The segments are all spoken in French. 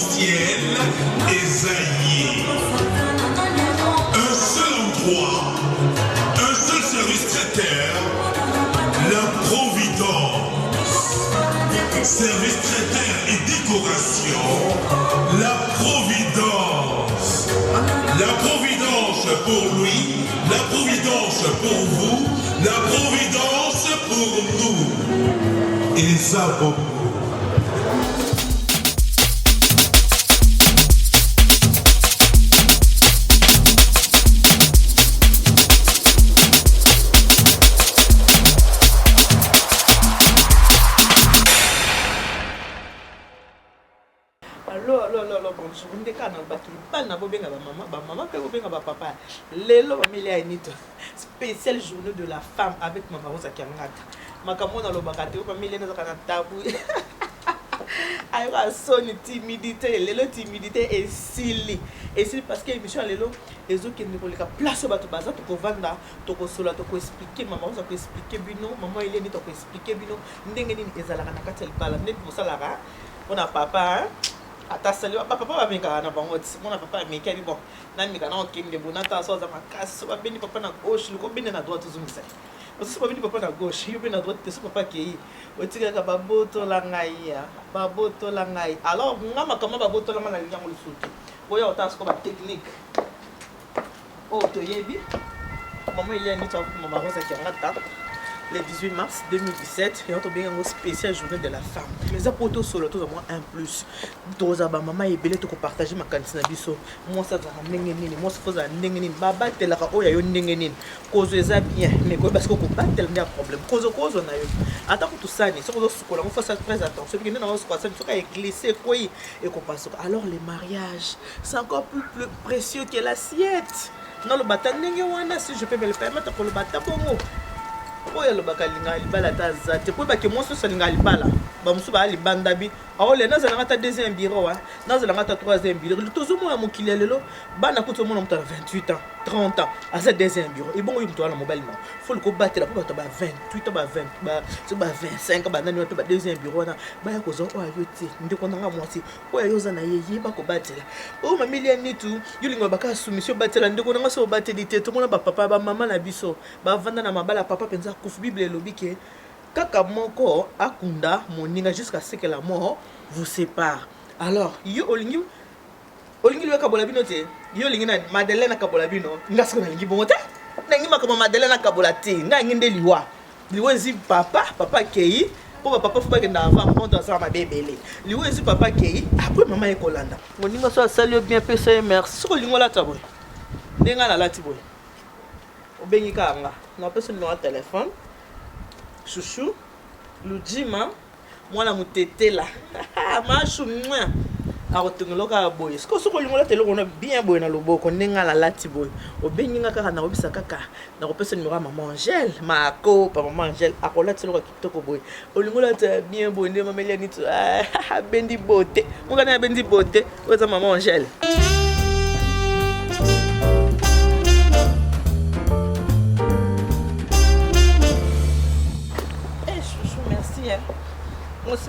ciel, Esaïe. Un seul endroit, un seul service traiteur, la providence. Service traiteur et décoration, la providence. La providence pour lui, la providence pour vous, la providence pour nous. Et ça pour vous. Je vous dis que maman papa lelo familia inito spécial journée de la femme avec maman Rosa Kiangata makamona lo bakate ko familia na zakana tabu aywa soni timidité lelo timidité et sili parce que émission lelo ezo ki ne koleka place bato baza to ko vanda to ko sola to ko expliquer maman Rosa ko expliquer bino maman ile ni to ko expliquer bino ndenge nini ezalaka na kati ya libala ndenge bosalaka ona papa atasali papa bameka na bango mona papa ameka bon na mika na okende bonata soza makasi ba beni papa na gauche liko beni na droite zungisa aussi ba beni papa na gauche yo beni na droite so papa kei otika ka baboto la ngai alors ngama kama baboto la ngana linyango lisuki oya otas ko ba technique to yebi maman il y a une autre maman Rosa Kiangata le 18 mars 2017 et on tombe en spécial journée de la femme. Les apôtres solo tous moi un plus. Toza ba maman et belé to ko partager ma kantina biso. Moi ça za ndenge nini, moi ça faza ndenge nini. Baba telaka oya yo ndenge nini. Kozo eza bien, mais ko parce que ko battle ndia problème. Kozo na yo. Ata ko tout ça ni, so ko sukola, on fait ça très attention. Parce que na ko ça, so ka glisser quoi et ko passe. Alors les mariages, c'est encore plus précieux que l'assiette. Non le bata ndenge wana si je peux me le permettre pour le bata bongo. Oya lo bakalinga libala taza te po ba ke monso salinga libala ba musu ba libanda bi awole na zalanga ta deuxième bureau na zalanga ta troisième bureau tozo mo ya mokili lelo bana kuto mo na muta 28 ans 30 ans à ce deuxième bureau et bon yo muto na mobile non faut le ko battre po ba 28 ba 20 ba 25 ba nani to ba deuxième bureau na ba ya kozo oya yo ti ndiko nanga mwasi oya yo zana yeye ba ko batela o mamilia nitu yo linga baka soumission batela ndiko nanga so bateli te to mona ba papa ba mama na biso ba vanda na mabala papa penza kufu Bible lobi ke kaka moko akunda moninga jusqu'à ce que la mort vous sépare. Alors yo olingi le kabola bino te yo lingi na Madeleine kabola bino ngasko na lingi bongote nangi makama Madeleine kabola te ngangi nde liwa zi papa kei po papa faut pas que na avant on doit ça ma bébélé liwa zi papa kei après maman ekolanda moninga so asali bien pesa merci so lingo la taboy ndenga na lati boy obengi kanga na pesa numéro de téléphone chouchou Lujima mwana mutete la mashu mwa akotongoloka boy siko soko lingola telo kona bien boy na loboko ndenga la lati boy obengi ngaka na obisa kaka na kopesa numéro maman Angèle mako pa maman Angèle akola telo kitoko boy olingola ta bien boy ndema melia nitu bendi beauté mukana bendi beauté oza maman Angèle.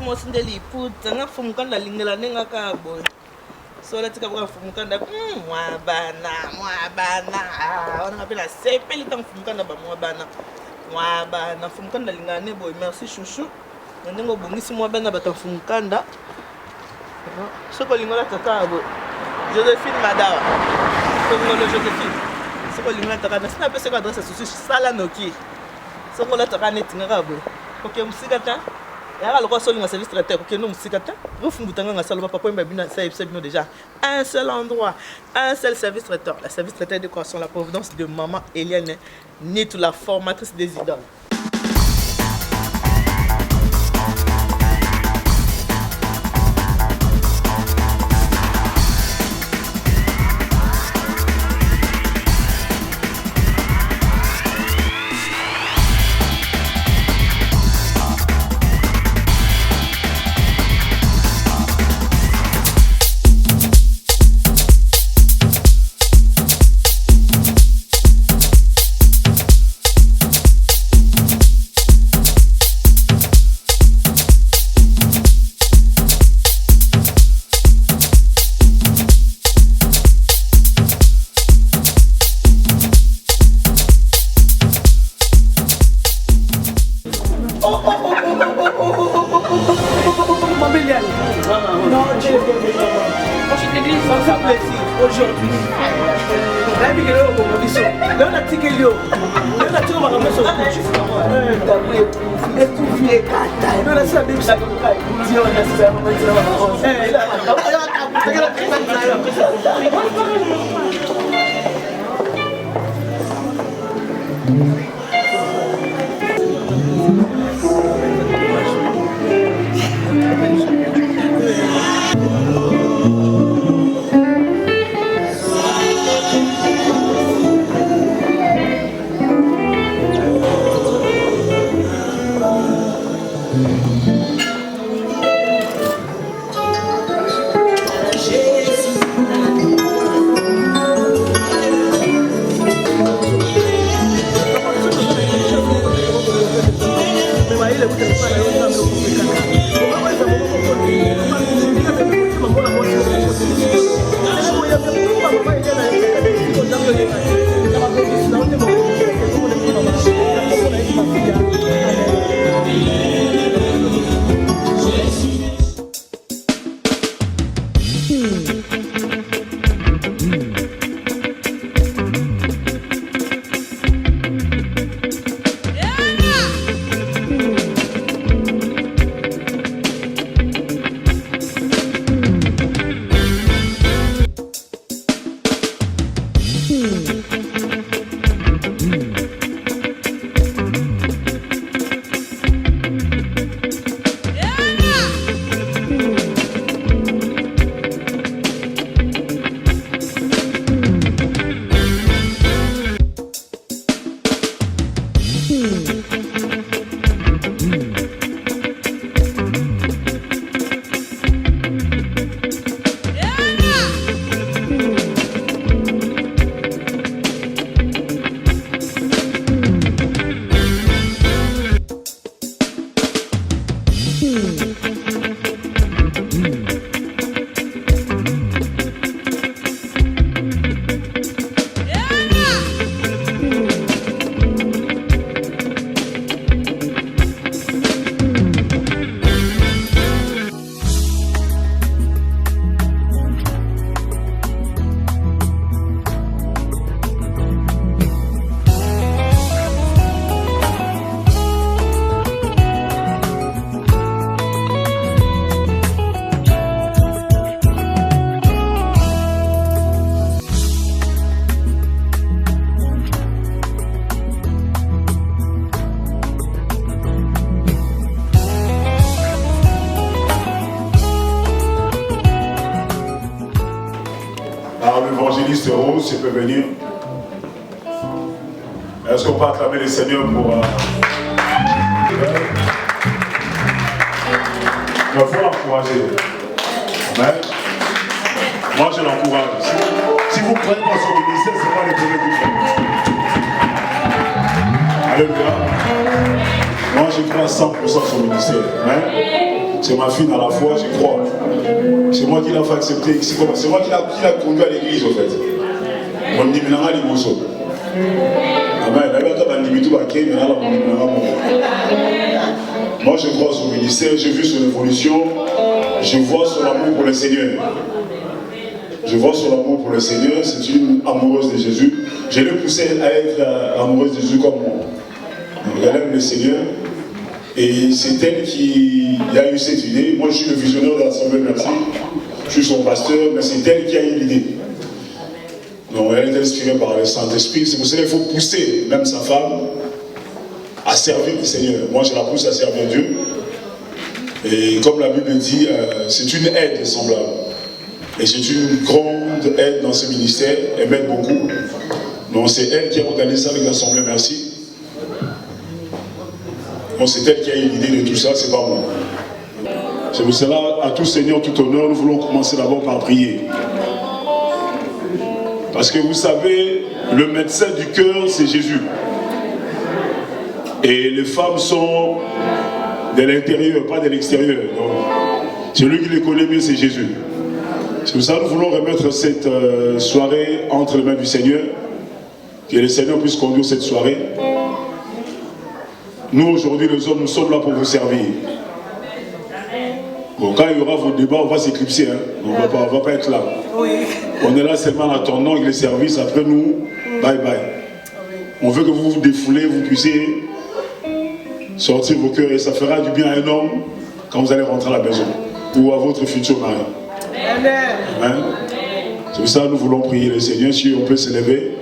Moi c'est ndeli puta nga fumukanda lingela nenga ka boy so la tika kwa fumukanda mwa bana ona ngapela sepeli tang fumukanda ba mwa bana fumukanda lingela ne boy merci chouchou ndengo bongisi mwa bana bata fumukanda soko lingola tata boy Joséphine Madawa ngolo Joséphine soko lingola tata na sina pesa ka adresse souci sala noki soko la tata netinga ka boy OK musikata ya le quoi na service traiteur que nous musikata vous fungutanga nga salo papa mba bina ça bino déjà un seul endroit un seul service traiteur la service traiteur de décoration la providence de maman Eliane Nitu la formatrice des idoles. Non, Dieu est bien méchant. Prochaine église. Ça me fait plaisir aujourd'hui. Là, il y a un compromis. Là, on a tiré le lion. Là, on a tiré le maman sur le couche. Et tout vient kata. Et on a ça, baby, ça comme ça. Dieu, on a ça, on a ça. Eh, là, L'évangéliste Rose, tu peux venir. Est-ce qu'on peut acclamer le Seigneur pour... Il faut l'encourager. Amen. Moi, je l'encourage. Si vous prenez dans son ministère, ce n'est pas le premier qui fait. Alléluia. Moi, je crois à 100% son ministère. Amen. C'est ma fille dans la foi, je crois. C'est moi qui l'ai fait accepter. C'est moi qui l'a conduit à l'église, en fait. On dit, mais amen. Moi, je crois à son ministère, j'ai vu son évolution. Je vois son amour pour le Seigneur. Je vois son amour pour le Seigneur. C'est une amoureuse de Jésus. Je l'ai poussée à être amoureuse de Jésus comme moi. Elle aime le Seigneur. Et c'est elle qui a eu cette idée. Moi, je suis le visionnaire de l'Assemblée Merci. Je suis son pasteur, mais c'est elle qui a eu l'idée. Donc, elle est inspirée par le Saint-Esprit. C'est pour ça qu'il faut pousser, même sa femme, à servir le Seigneur. Moi, je la pousse à servir Dieu. Et comme la Bible dit, c'est une aide semblable. Et c'est une grande aide dans ce ministère. Elle m'aide beaucoup. Donc, c'est elle qui a organisé ça avec l'Assemblée Merci. Bon, c'est elle qui a eu l'idée de tout ça, c'est pas moi. C'est pour cela, à tout Seigneur, tout honneur, nous voulons commencer d'abord par prier. Parce que vous savez, le médecin du cœur, c'est Jésus. Et les femmes sont de l'intérieur, pas de l'extérieur. Donc, celui qui les connaît mieux, c'est Jésus. C'est pour ça que nous voulons remettre cette soirée entre les mains du Seigneur. Que le Seigneur puisse conduire cette soirée. Nous, aujourd'hui, les hommes, nous sommes là pour vous servir. Bon, quand il y aura vos débats, on va s'éclipser. Hein. On ne va pas être là. Oui. On est là seulement en attendant avec les services. Après nous, bye bye. On veut que vous vous défoulez, vous puissiez sortir vos cœurs. Et ça fera du bien à un homme quand vous allez rentrer à la maison. Ou à votre futur mari. Amen. Hein? C'est pour ça que nous voulons prier le Seigneur. Si on peut se lever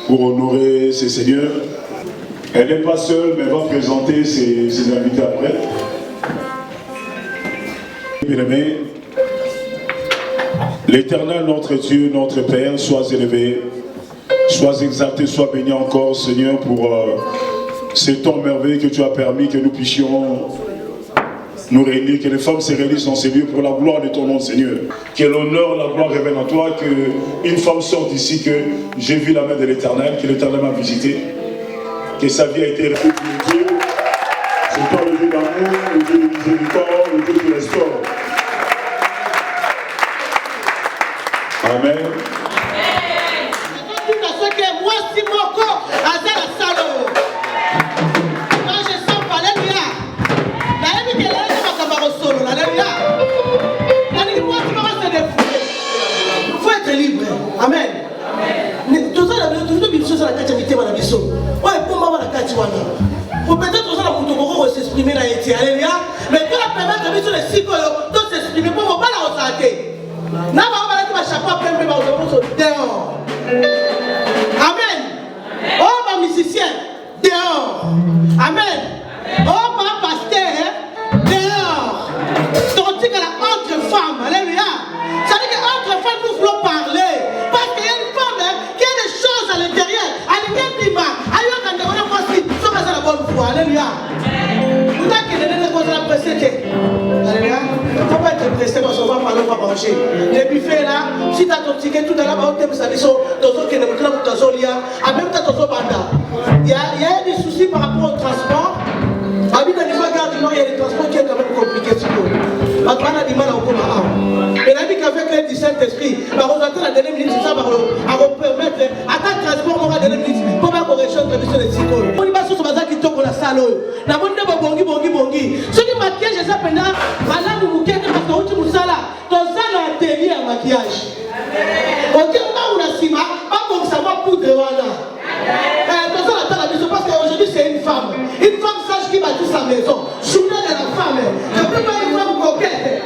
pour honorer ces seigneurs. Elle n'est pas seule, mais elle va présenter ses invités après. Bien-aimés, l'Éternel, notre Dieu, notre Père, sois élevé, sois exalté, sois béni encore, Seigneur, pour ces temps merveilleux que tu as permis que nous puissions nous réunir, que les femmes se réunissent dans ces lieux pour la gloire de ton nom, Seigneur. Que l'honneur, la gloire revienne à toi, qu'une femme sorte d'ici, que j'ai vu la main de l'Éternel, que l'Éternel m'a visité, que sa vie a été républiquée. C'est toi le Dieu d'amour, le Dieu de miséricorde, le Dieu qui restaure. Amen. Faut être libre. Amen. Tout ça, peut-être que ça va s'exprimer dans les tiers. Alléluia. Mais quand la permettre de mettre les cycles, de s'exprimer, pour ne pas la ressentir. N'a pas de chapeau, plein de dehors. Amen. Oh, ma musicien, dehors. Amen. Oh, ma pasteur, dehors. Donc, tu as la autre femme. Alléluia. Ça veut dire qu'entre femmes, nous voulons parler. Parce qu'il y a une femme qui a des choses à l'intérieur. Elle est bien prima. La bonne foi, alléluia. Vous avez que vous avez pressé. Alléluia. Il ne faut pas être pressé parce qu'on va parler, on va manger. Les buffets là, si tu as ton ticket, tout à l'heure, on t'aime ça, ils sont dans un qui ne me clame dans un lien, à même temps dans un banda. Il y a des soucis par rapport au transport. À l'île de Gare du Nord, il y a des transports qui est quand même compliqué. On a du mal à comprendre. Mais la vie qu'avec l'aide du Saint-Esprit, on va la dernière minute, ça va permettre à ta transport, on va la dernière minute pour pas corriger la mission de psychologue. On y va sur ce bazar qui toque la salle. La bonne de bongi. Ce qui maquillage, c'est pendant, voilà, vous vous quittez parce que vous êtes là. Dans ça, l'atelier à maquillage. On dit, on a cima, pas pour savoir poudre. Voilà. Dans ça, on attend la maison parce qu'aujourd'hui, c'est une femme. Une femme sage qui bâtit sa maison. Journée de la femme. Je ne peux pas une femme coquette.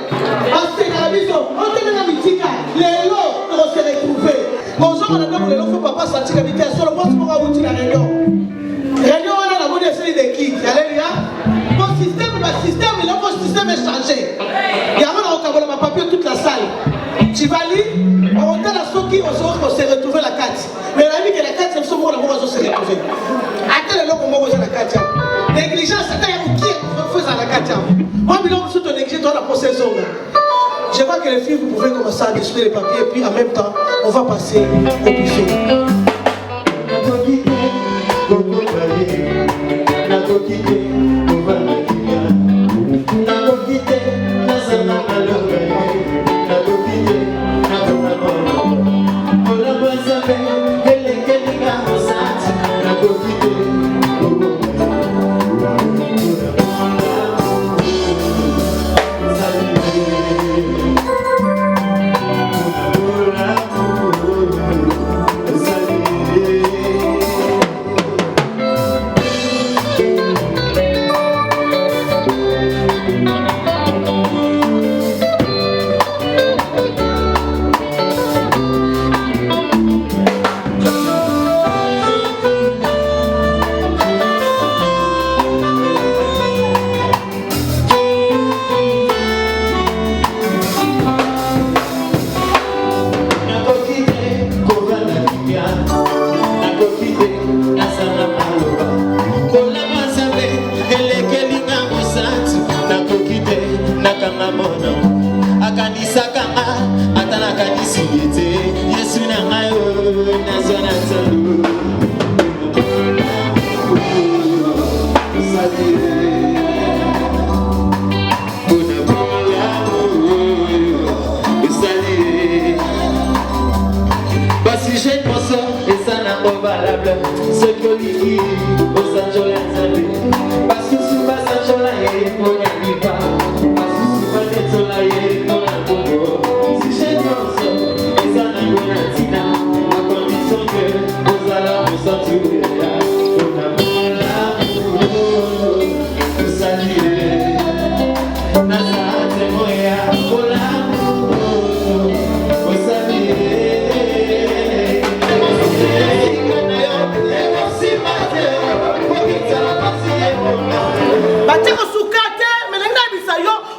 Parce que dans la maison, on te met la mythique. Les lots, on se retrouve. Bonjour, on a dit que les lots, papa sentir que l'habitude. Sur le point, c'est pour avoir la réunion. Réunion, on a la bonne série des kits. Alléluia. Mon système, le système est changé. Il y a un papier toute la salle. Tu vas lire, on regarde la soki, on s'est retrouvé la carte. Mais la vie que la carte, c'est ce moment on s'est retrouvé. Attends le lot comment on a la carte. Négligence, c'est un qui fait la carte. Moi, je suis ton négligence dans la possession. Je vois que les filles, vous pouvez commencer à déchirer les papiers, et puis en même temps, on va passer au buffet. Salut.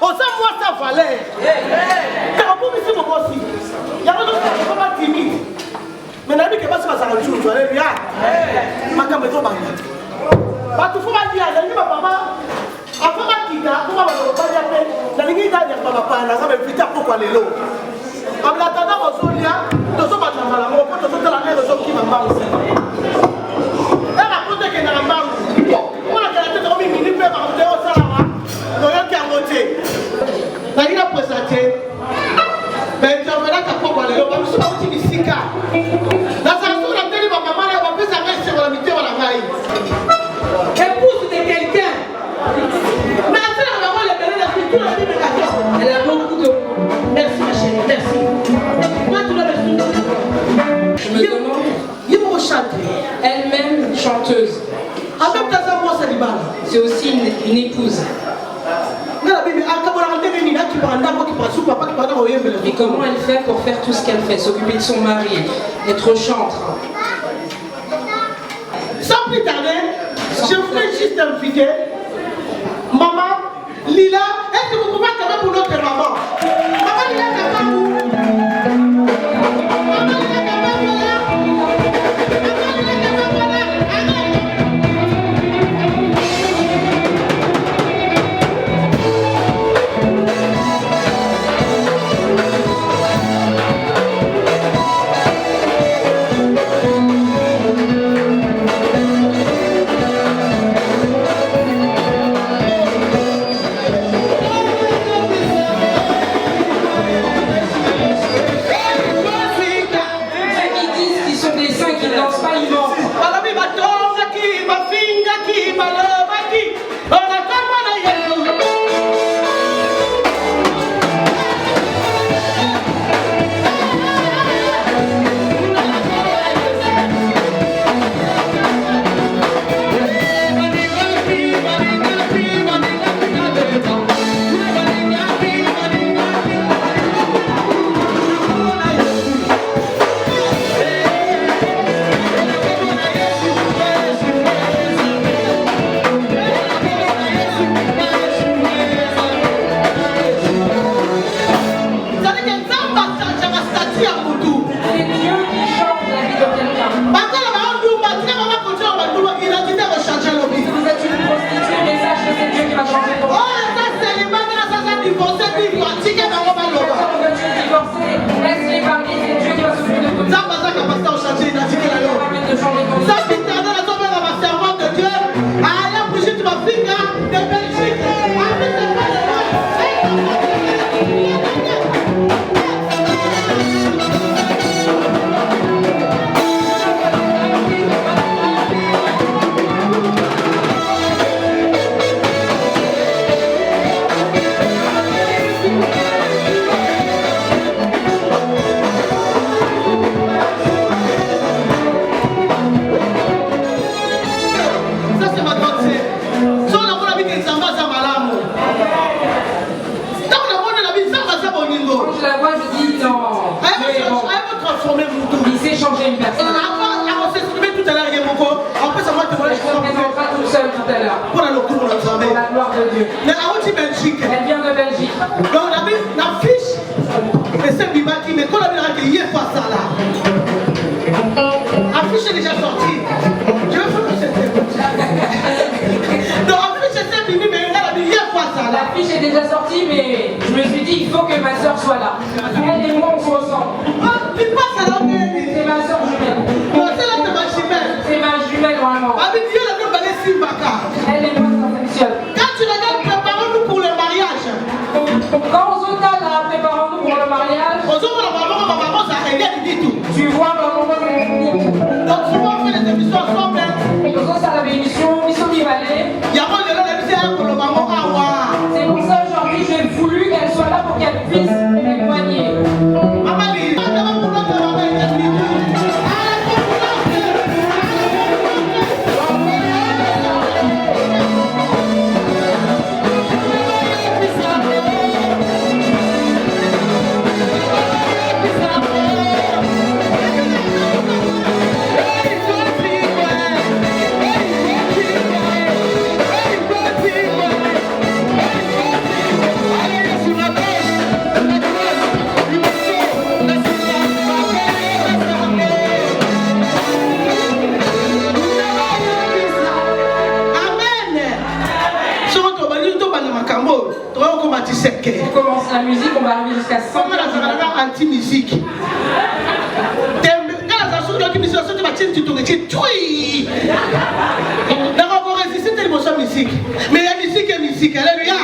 oza mwasi avaler ekabomisi mokosi yango tokoma timide me nayebi ke basi bazala ncucu aleluya makambo ezobanda bato fo balia nalingi bapapa afa bakita koma balobalia mpe nalingi danyaka bapana nanga bevita pokwa lelo abilatanda kozolia tozobanda mbala moko mpo tozotala ndenge tozokima mbangu ekakondekendaka mbangu monakela te tokomi mini mpe bakote osalama toyoki yango te nalingi na présente baintervenaka pokwa lelo bamiso bauti bisika nazala so nateli bamama na bapesanga esengo na mitema na ngai épouse de quelqu'un mais asala na bango lebele na culture na bibekation elle a beaucoup de merci ma chérie merci moi tu dois le soutenir. Je me demande, elle-même chanteuse, c'est aussi une épouse. Et comment elle fait pour faire tout ce qu'elle fait, s'occuper de son mari, être chantre? Sans plus tarder, je voudrais juste inviter maman Lila. Est-ce que vous pouvez quand même pour notre maman? Maman Lila Kapamou. Maman Lila Kapamou là. Maman Lila Kapamou là. Elle vient de Belgique. Donc on a mis l'affiche et c'est Bibaki, mais quand on a mis la hier face à là. L'affiche est déjà sortie. Je veux faire que c'était. Donc l'affiche est sortie, mais elle a mis hier face à là. L'affiche est déjà sortie, mais je me suis dit il faut que ma soeur soit là. Elle et moi on se ressemble. Tu passes à l'anglais. C'est ma soeur jumelle. Non, c'est là c'est ma jumelle. C'est ma jumelle vraiment. Avec Dieu la même balai Simbaka. Elle et moi s'affectionnent. Quand tu regardes, préparons-nous pour le mariage. Quand on se t'a là, préparons-nous pour le mariage. Tu vois maman, donc souvent on fait les émissions ensemble. Et comme ça la émission, mission Mivalé. C'est pour ça aujourd'hui j'ai voulu qu'elle soit là pour qu'elle puisse témoigner. Maman, 17h. On commence la musique, on va arriver jusqu'à 100 Comment la Zabalana anti-musique? Mais la musique est musique, alléluia.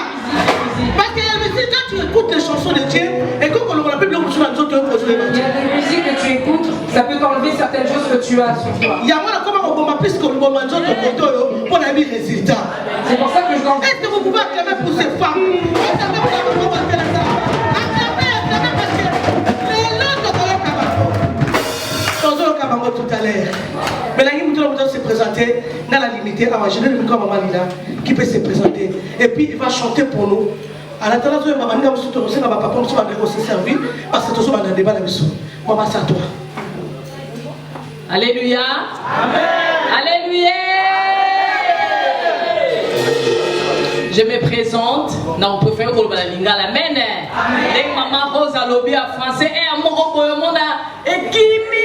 Parce que la musique, quand tu écoutes les chansons de Dieu, et quand on l'appelle bien, il y a des musiques que tu écoutes, ça peut t'enlever certaines choses que tu as sur toi. Il y a comment on m'a plus qu'on m'a dit pour la vie résultat. C'est pour ça que je danse. Est-ce que vous pouvez acclamer pour ces femmes? Est-ce que vous pouvez acclamer pour ces femmes? Tout à l'heure. Mais là, il nous se présenter dans la limite. Alors, je vais le micro à Maman Lila qui peut se présenter. Et puis, il va chanter pour nous. À la tendance, Maman Lila, nous sommes papa, nous sommes aussi servis parce que nous sommes dans le débat. Maman, c'est à toi. Alléluia. Amen. Alléluia. Je me présente. Non, on préfère que la linga la mène. Avec Maman Rose à lobby à français et à mon robot monde à Ekimi.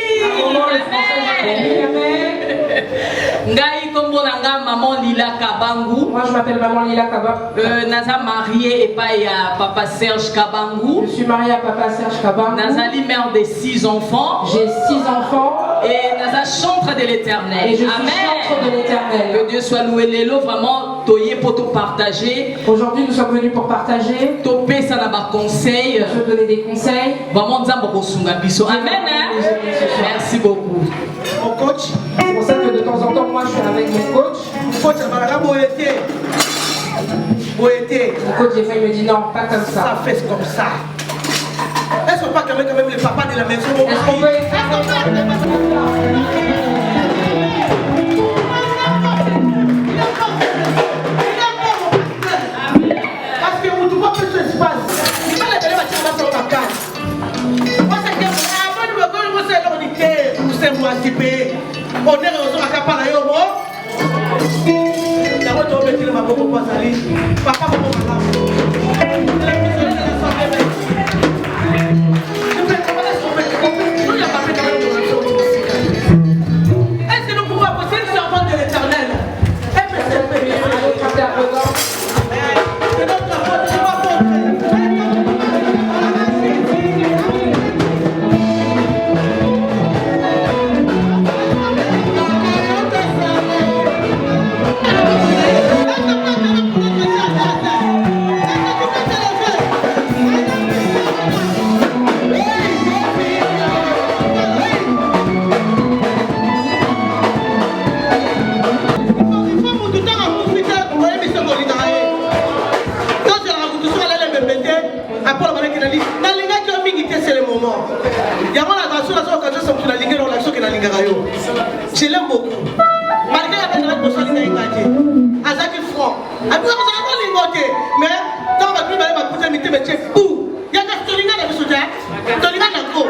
Ngai kombo nanga Maman Lila Kabangu. Moi je m'appelle Maman Lila Kabangu. Naza mariée et pas à Papa Serge Kabangu. Je suis mariée à Papa Serge Kabangu. Nazali mère de 6 enfants. J'ai 6 enfants. Et Naza chantre de l'Éternel. Et je suis chantre de l'Éternel. Que Dieu soit loué l'élo vraiment toyé pour tout partager. Aujourd'hui nous sommes venus pour partager. Topé ça n'a pas conseil. Je donner des conseils. Vraiment nzambo kosunga biso. Amen. Merci beaucoup. Mon coach. C'est pour ça que de temps en temps, moi, je suis avec mon coach. Mon coach, Mon coach, des fois, il me dit non, pas comme ça. Ça fait comme ça. Est-ce qu'on peut quand même le papa de la maison? Est-ce qu'on peut parce que vous ne pouvez pas plus d'espace. Il va les donner sur la carte. Moi, c'est que on est aux à Kapala Yobo. D'abord, tu vas mettre ma boue pour Sali. Papa, maman, est-ce que nous pouvons apporter une servante de l'Éternel? Je l'aime beaucoup. Malgré la peine de la personne qui a été Azaki franc. Mais quand on va plus aller ma cousin, mais tu es fou. Il y a des stolingas dans le soutien. Stolingas dans le co.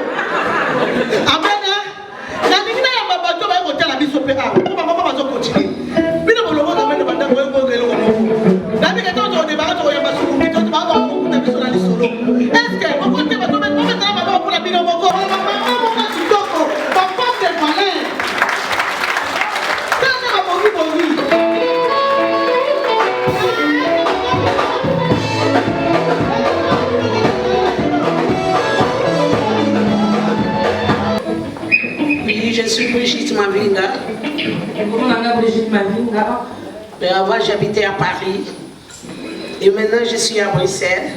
Amen. La ligne à ma bateau va être la bise au péra. Pour ma maman va continuer. Mais nous voulons amener le bandage pour le la vie est dans le débat, on va se couper, on va se couper sur la liste solo. Est-ce que vous comptez votre maman pour la bine au Moko? Je suis Brigitte Mavinga. Brigitte Mavinga. Avant, j'habitais à Paris. Et maintenant, je suis à Bruxelles.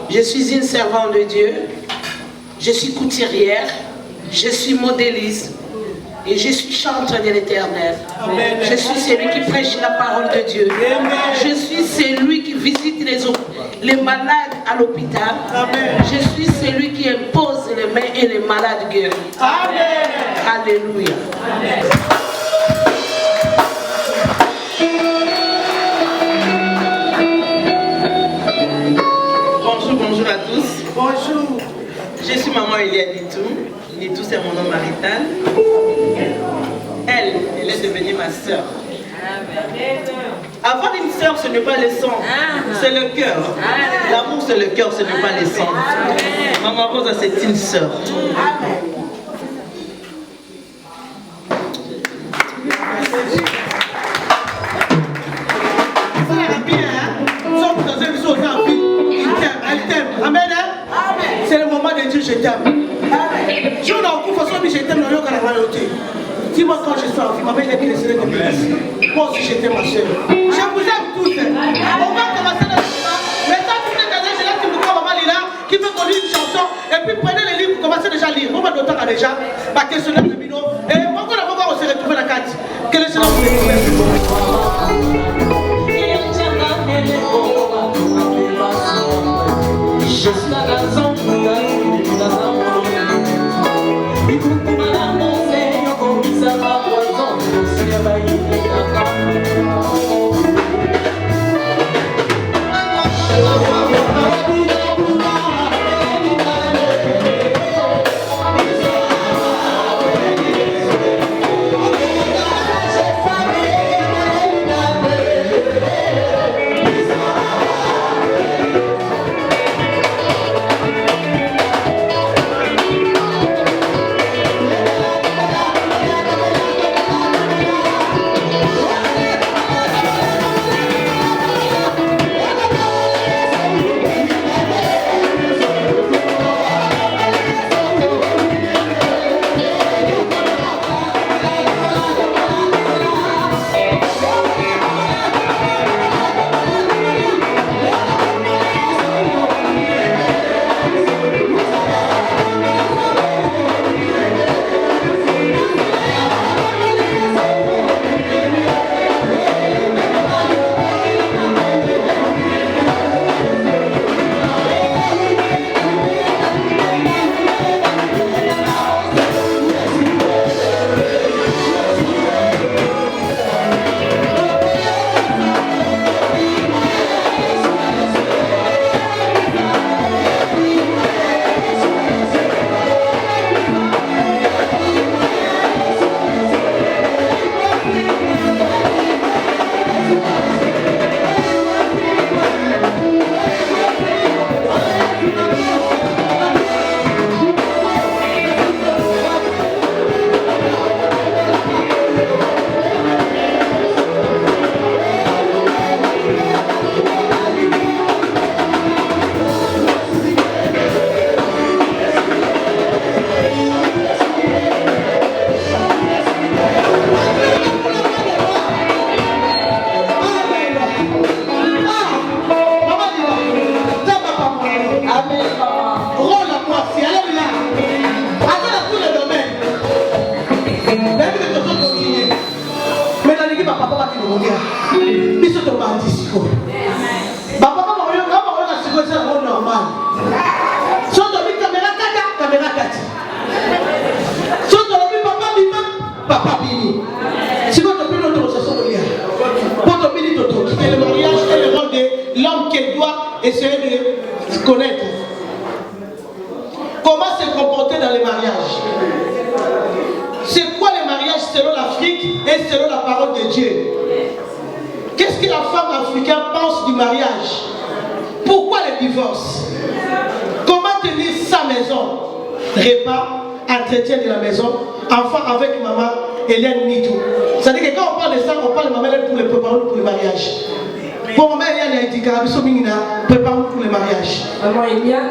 Je suis une servante de Dieu. Je suis couturière. Je suis modéliste. Et je suis chanteur de l'Éternel. Je suis celui qui prêche la parole de Dieu. Je suis celui qui visite les malades à l'hôpital. Je suis celui qui impose les mains et les malades guéris. Amen. Alléluia. Bonjour à tous. Bonjour. Je suis maman Elia Nitou. Nitou, c'est mon nom marital. Elle est devenue ma soeur. Avoir une soeur, ce n'est pas le sang, c'est le cœur. L'amour, c'est le cœur, ce n'est pas le sang. Maman Rosa, c'est une soeur. Ça va bien, hein? Sauf que dans une chose, Amen. C'est le moment de dire je t'aime. Si on a beaucoup de façon de je t'aime, dis-moi quand je suis en vie, ma mère j'ai dit moi aussi je t'aime ma soeur. Je vous aime tous. On va commencer le débat. Maintenant, tous les gars, je laisse maman Lila qui veut qu'on lise une chanson. Et puis prenez les livres, commencez déjà à lire. On va d'autant déjà. Ma question est le bino. Et moi, on se retrouve la carte. Quel est ce nom de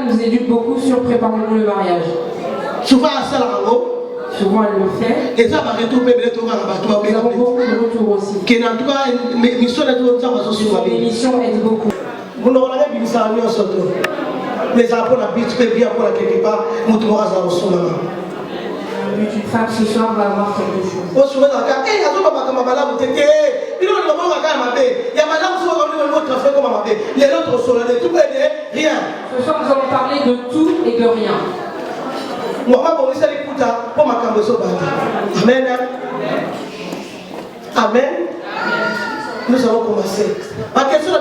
nous éduque beaucoup sur préparons-nous le mariage. Souvent, elle le fait. Et ça va retrouver nous avons beaucoup de retours aussi. L'émission aide beaucoup. Vous n'aurez pas vu ça en sortant. Mais après, la bite peut bien pour la quelque part, nous devons avoir au son. Une femme ce soir va avoir quelque chose. Au soir, il y a les autres sont là, tout rien. Ce soir, nous allons parler de tout et de rien. Amen. Amen. Nous allons commencer. Ma question est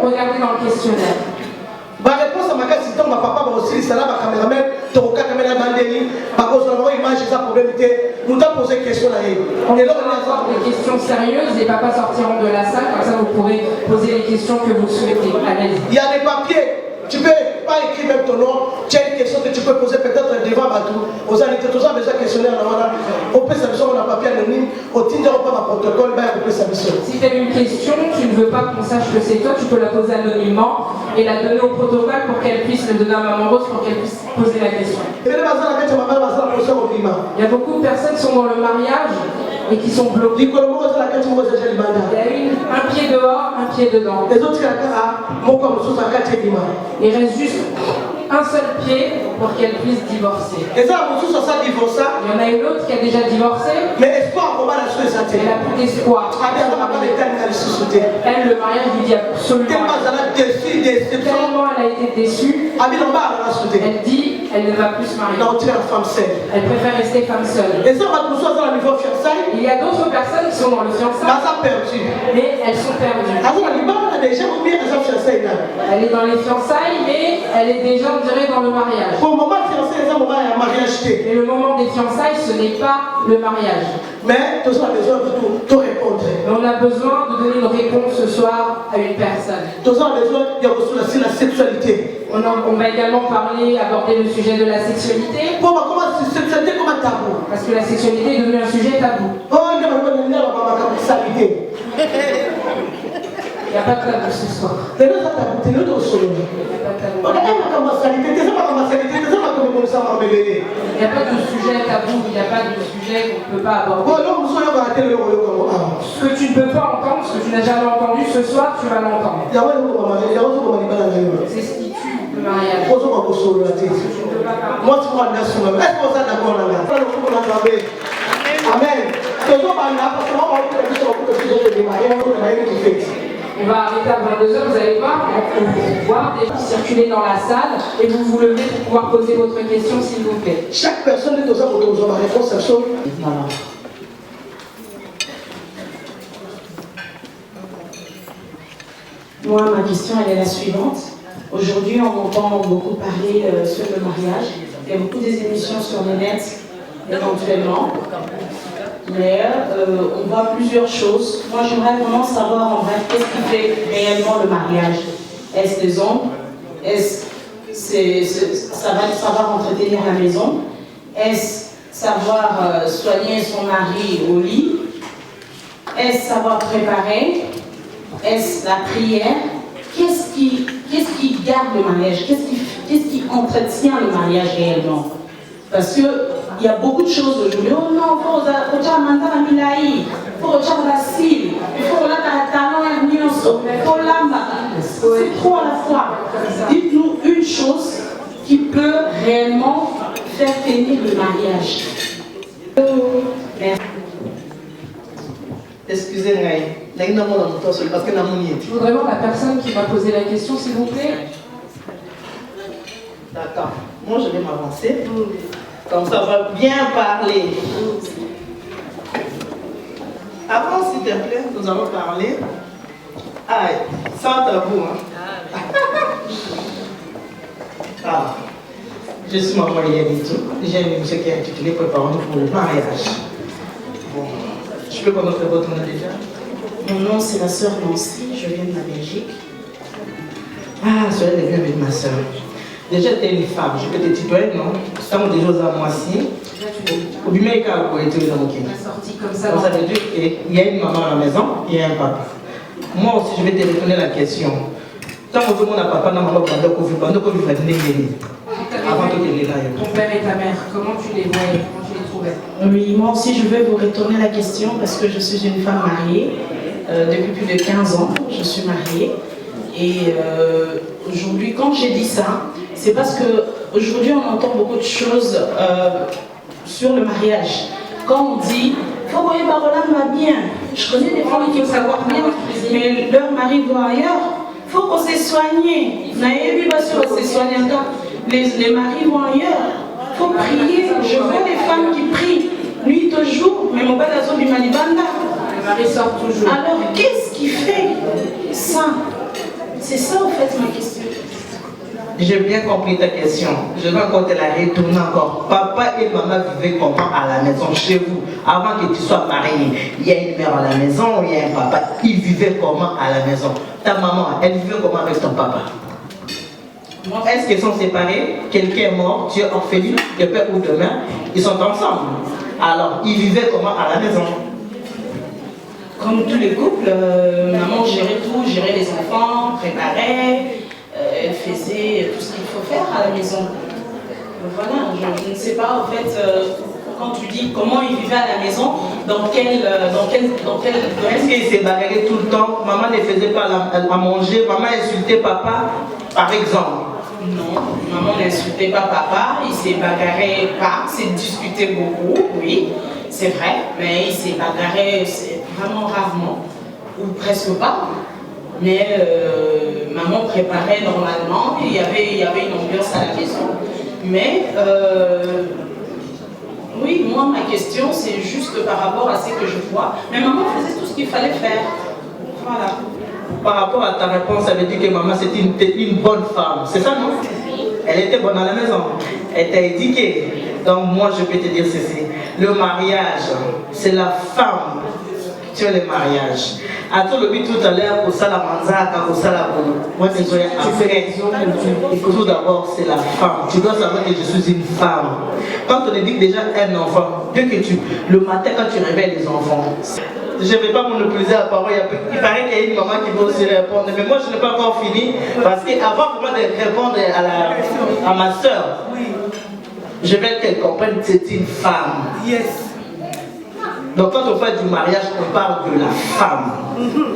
regardez dans le questionnaire. Ma réponse à ma question, c'est que ma papa aussi, c'est là ma caméraman, ton caméra bandéli, ma cause de la image, c'est ça problème. Nous t'avons posé question là. On est là pour avoir des questions sérieuses, les papas sortiront de la salle, comme ça vous pourrez poser les questions que vous souhaitez. Allez. Il y a des papiers, tu peux pas écrire même ton nom, tu as une question que tu peux poser peut-être devant Batou. Aux années, tu as besoin de questionnaire. on peut s'amuser dans un papier anonyme, au Tinder, on peut un protocole, on peut s'amuser. Si tu as une question, tu ne veux pas qu'on sache que c'est toi, tu peux la poser anonymement et la donner au protocole pour qu'elle puisse le donner à Maman Rose pour qu'elle puisse poser la question. Il y a beaucoup de personnes qui sont dans le mariage et qui sont bloquées. Il y a un pied dehors, un pied dedans. Il reste juste un seul pied pour qu'elle puisse divorcer. Il y en a une autre qui a déjà divorcé. Mais elle a plus d'espoir. Elle, le mariage lui dit absolument. Tellement elle a été déçue. Elle dit elle ne va plus se marier. Elle préfère rester femme seule. Il y a d'autres personnes qui sont dans le fiançailles. Mais elles sont perdues. Elle est dans les fiançailles, mais elle est déjà, on dirait, dans le mariage. Et le moment des fiançailles, ce n'est pas le mariage. Mais on a besoin de tout répondre. On a besoin de donner une réponse ce soir à une personne. On a besoin de la sexualité. On va également aborder le sujet de la sexualité. Parce que la sexualité est devenue un sujet tabou. Il n'y a pas de tabou ce soir. Il n'y a pas de tabou. Il n'y a pas de sujet tabou, il n'y a pas de sujet qu'on ne peut pas aborder. Ce que tu ne peux pas entendre, ce que tu n'as jamais entendu, ce soir tu vas l'entendre. C'est ce qui tue le mariage. Moi, tu vois, Amen. On va arrêter à 22h, vous allez voir, on va voir des gens circuler dans la salle et vous vous levez pour pouvoir poser votre question s'il vous plaît. Chaque personne est aux ma réponse à chaud. Voilà. Moi, ma question elle est la suivante. Aujourd'hui, on entend beaucoup parler sur le mariage. Il y a beaucoup des émissions sur le net, éventuellement. Mais on voit plusieurs choses. Moi, j'aimerais vraiment savoir en vrai qu'est-ce qui fait réellement le mariage. Est-ce les hommes? Est-ce savoir entretenir la maison? Est-ce savoir soigner son mari au lit? Est-ce savoir préparer? Est-ce la prière? Qu'est-ce qui garde le mariage? Qu'est-ce qui entretient le mariage réellement? Parce que il y a beaucoup de choses aujourd'hui. Oh non, il faut regarder maintenant la milaï, il faut regarder la cile, il faut regarder la talon et il faut l'amba. C'est trop à la fois. Dites-nous une chose qui peut réellement faire tenir le mariage. Merci. Excusez-moi, parce que je voudrais voir la personne qui m'a posé la question, s'il vous plaît. D'accord. Moi, je vais m'avancer. Comme ça va bien parler. Avant, s'il te plaît, nous allons parler. Aïe, sans tabou. Hein. Ah, je suis maman Yaditou. J'ai une émission qui est intitulée Préparons-nous pour le mariage. Bon, je peux connaître votre nom déjà? Mon nom, c'est la sœur Nancy. Je viens de la Belgique. Ah, soyez les bienvenus, ma sœur. Déjà, tu es une femme, je peux te tutoyer, non? Estamos des choses à moi aussi. Au bimé, quand vous êtes dans mon pays. Comme ça veut dire qu'il y a une maman à la maison, il y a un papa. Moi aussi, je vais te retourner la question. Tant que mon papa n'a pas de avant de te Ton père et ta mère, comment tu les voyais? Comment tu les trouvais? Oui, moi aussi, je vais vous retourner la question parce que je suis une femme mariée. Depuis plus de 15 ans, je suis mariée. Et aujourd'hui, quand j'ai dit ça, c'est parce qu'aujourd'hui, on entend beaucoup de choses sur le mariage. Quand on dit, faut que Barola va bien. Je connais des femmes qui vont savoir bien, mais leur mari va ailleurs. Il faut qu'on s'est soigné. Les maris vont ailleurs. Il faut prier. Je vois des femmes qui prient nuit au jour, mais mon père a du Malibanda. Le mari sort toujours. Alors, qu'est-ce qui fait ça? C'est ça, en fait, ma question. J'ai bien compris ta question. Je vais encore te la retourner encore. Papa et maman vivaient comment à la maison chez vous? Avant que tu sois marié, il y a une mère à la maison, il y a un papa. Ils vivaient comment à la maison? Ta maman, elle vivait comment avec ton papa? Est-ce qu'ils sont séparés? Quelqu'un est mort, tu es orpheline, de père ou de mère, ils sont ensemble. Alors, ils vivaient comment à la maison? Comme tous les couples, maman gérait tout, gérait les enfants, préparait, elle faisait tout ce qu'il faut faire à la maison. Voilà, je ne sais pas en fait, quand tu dis comment ils vivaient à la maison, dans quel est-ce qu'ils se bagarraient tout le temps? Maman ne faisait pas à manger, maman insultait papa, par exemple? Non, maman n'insultait pas papa, ils se bagarraient pas, ils se discutaient beaucoup, oui, c'est vrai, mais ils se bagarraient vraiment rarement, ou presque pas. Mais maman préparait normalement, il y avait une ambiance à la maison. Mais oui, moi ma question c'est juste par rapport à ce que je vois. Mais maman faisait tout ce qu'il fallait faire. Voilà. Par rapport à ta réponse, ça veut dire que maman c'était une bonne femme, c'est ça non? Elle était bonne à la maison, elle t'a éduquée. Donc moi je peux te dire ceci, le mariage, c'est la femme qui tient le mariage. À tout le but tout à l'heure, pour ça la manzaka, pour ça la boule. Moi je suis après. Tout d'abord c'est la femme. Tu dois savoir que je suis une femme. Quand on éduque déjà un enfant, dès que le matin quand tu réveilles les enfants, je ne vais pas monopoliser la parole, il paraît qu'il y a une maman qui veut aussi répondre, mais moi je n'ai pas encore fini, parce qu'avant vraiment de répondre à ma soeur, je veux qu'elle comprenne que c'est une femme. Yes. Donc quand on parle du mariage, on parle de la femme.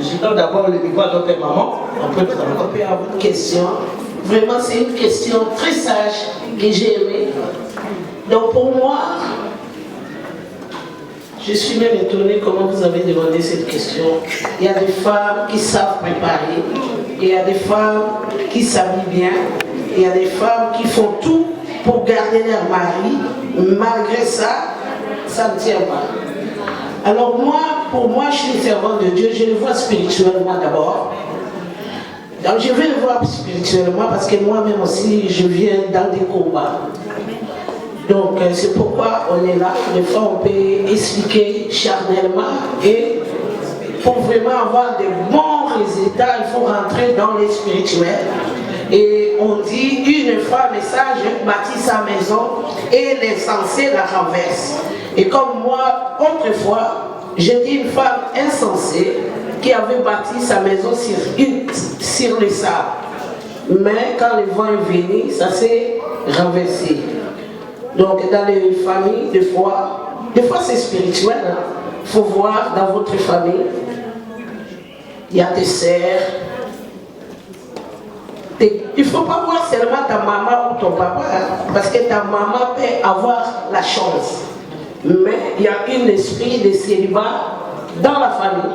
Je donne d'abord le micro à notre maman, après vous allez compter à votre question. Vraiment c'est une question très sage que j'ai aimée. Donc pour moi, je suis même étonnée comment vous avez demandé cette question. Il y a des femmes qui savent préparer, il y a des femmes qui s'habillent bien, il y a des femmes qui font tout pour garder leur mari. Malgré ça, ça ne tient pas. Alors moi, pour moi, je suis une servante de Dieu, je le vois spirituellement d'abord. Donc je vais le voir spirituellement parce que moi-même aussi, je viens dans des combats. Donc c'est pourquoi on est là. Des fois on peut expliquer charnellement et pour vraiment avoir de bons résultats, il faut rentrer dans les spirituels. Et on dit une femme sage bâtit sa maison et l'insensé la renverse. Et comme moi, autrefois, j'étais une femme insensée qui avait bâti sa maison sur le sable. Mais quand le vent est venu, ça s'est renversé. Donc dans les familles, des fois c'est spirituel. Il faut voir dans votre famille, il y a tes sœurs. Il ne faut pas voir seulement ta maman ou ton papa, parce que ta maman peut avoir la chance. Mais il y a un esprit de célibat dans la famille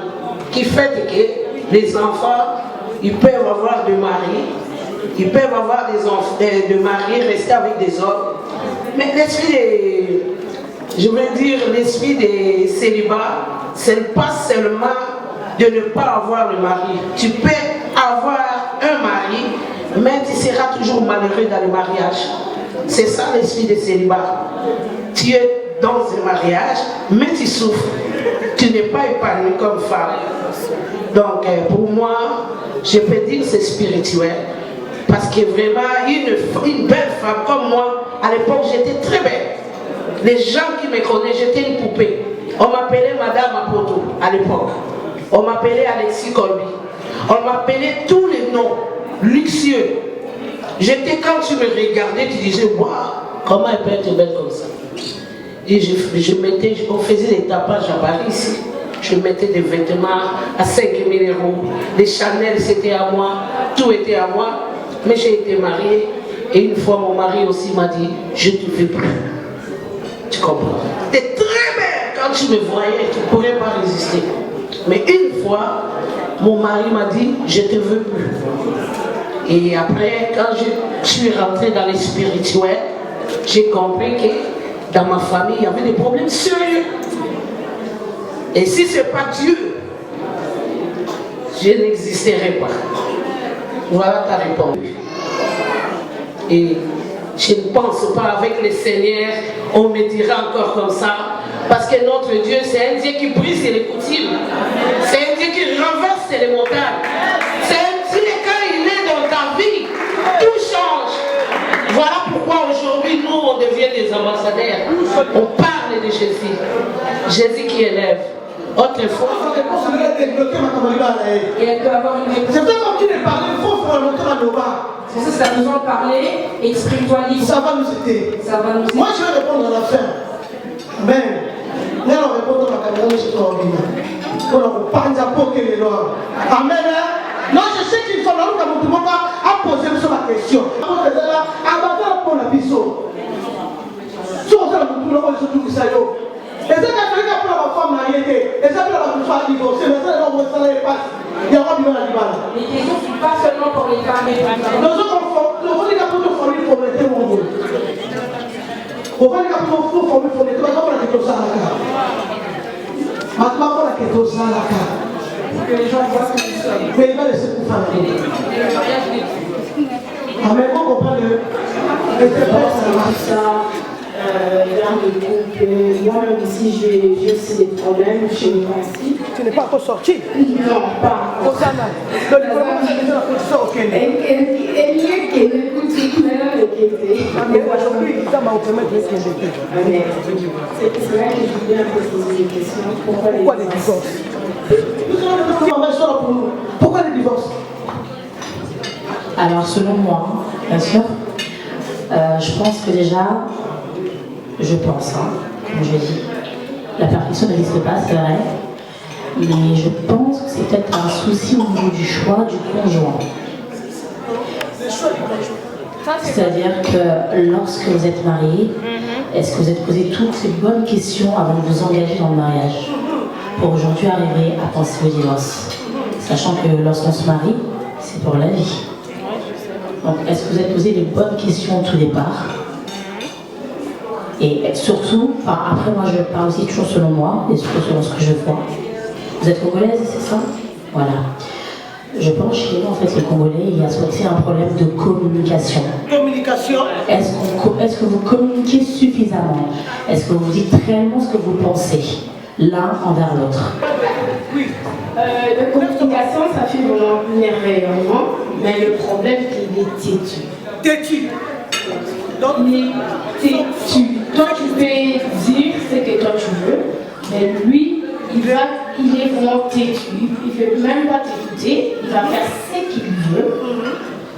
qui fait que les enfants, ils peuvent avoir des maris, ils peuvent avoir des maris, rester avec des hommes. Mais l'esprit l'esprit de célibat, ce n'est pas seulement de ne pas avoir le mari. Tu peux avoir un mari, mais tu seras toujours malheureux dans le mariage. C'est ça l'esprit de célibat. Tu es dans un mariage, mais tu souffres. Tu n'es pas épanouie comme femme. Donc pour moi, je peux dire que c'est spirituel. Parce que vraiment, une belle femme comme moi, à l'époque, j'étais très belle. Les gens qui me connaissent, j'étais une poupée. On m'appelait Madame Apoto à l'époque. On m'appelait Alexis Colby. On m'appelait tous les noms luxueux. J'étais, quand tu me regardais, tu disais, waouh, comment elle peut être belle comme ça? Et on faisait des tapages à Paris ici. Je mettais des vêtements à 5 000 €. Les Chanel, c'était à moi. Tout était à moi. Mais j'ai été mariée. Et une fois, mon mari aussi m'a dit, je ne te veux plus. Tu comprends? Tu es très belle. Quand tu me voyais, tu ne pourrais pas résister. Mais une fois, mon mari m'a dit, je ne te veux plus. Et après, quand je suis rentrée dans les spirituels, j'ai compris que dans ma famille, il y avait des problèmes sérieux. Et si ce n'est pas Dieu, je n'existerai pas. Voilà ta réponse. Et je ne pense pas avec le Seigneur, on me dira encore comme ça. Parce que notre Dieu, c'est un Dieu qui brise les coutumes. C'est un Dieu qui renverse les montagnes. C'est un Dieu, quand il est dans ta vie, tout change. Voilà pourquoi aujourd'hui, nous, on devient des ambassadeurs. On parle des Jésus. Jésus qui élève. Autrefois, et elle doit avoir une réponse. C'est comme tu ne parlais, il faut faire le moteur à nos bas. C'est ça, ça a besoin de parler et de spiritualité. Ça va nous aider. Ça va nous aider. Moi, je vais répondre à la fin. Amen. Nous allons répondre à la caméra, je suis trop bien. On va prendre à pour que les lois. Amen. Non, je sais qu'il faut que tout le monde a posé sur la question. Avant de là, avant pour la biseau. Si on sait que tout le monde a tout ça. Et c'est quand quelqu'un pour la femme mariée, et ça pour la femme divorcée, mais ça, on va s'en aller passer. Il y aura du mal à du mal. Les questions ne sont pas seulement pour les femmes, mais nous autres, on va les gars pour nous former pour mettre mon rôle. On va les gars pour nous former pour mettre mon rôle. On va la question à la carte. Maintenant, on va la question à la carte. que les gens voient que nous sommes. Mais il va laisser pour faire. Et le mariage n'est plus. Amen, on comprend le. Dans le couple, moi-même aussi j'ai aussi des problèmes chez moi aussi. Tu n'es pas encore sorti? Non, pas encore. Donc le problème c'est que tu as ça au Kenya. Et mieux qu'elle écoute maintenant le Kenya. Mais aujourd'hui, ça m'a permis de le Kenya. C'est vrai que je voulais un peu poser des questions. Pourquoi les divorces? Pourquoi les divorces? Alors selon moi, bien sûr, je pense que déjà, comme je dis, la perfection n'existe pas, c'est vrai, mais je pense que c'est peut-être un souci au niveau du choix du conjoint. C'est-à-dire que lorsque vous êtes marié, est-ce que vous êtes posé toutes ces bonnes questions avant de vous engager dans le mariage pour aujourd'hui arriver à penser au divorce, sachant que lorsqu'on se marie, c'est pour la vie. Donc, est-ce que vous avez posé les bonnes questions au tout départ? Et surtout, après moi je parle aussi toujours selon moi, et surtout selon ce que je vois. Vous êtes congolaise, c'est ça? Voilà. Je pense chez nous, en fait, les Congolais, il y a aussi un problème de communication. Communication. Est-ce que vous communiquez suffisamment? Est-ce que vous dites réellement ce que vous pensez, l'un envers l'autre? Oui. La communication, ça fait vraiment merveilleusement, mais le problème, il est têtu. Têtu. Donc, il est têtu. Toi, tu peux dire ce que toi tu veux, mais lui, il est vraiment têtu. Il ne veut même pas t'écouter. Il va faire ce qu'il veut.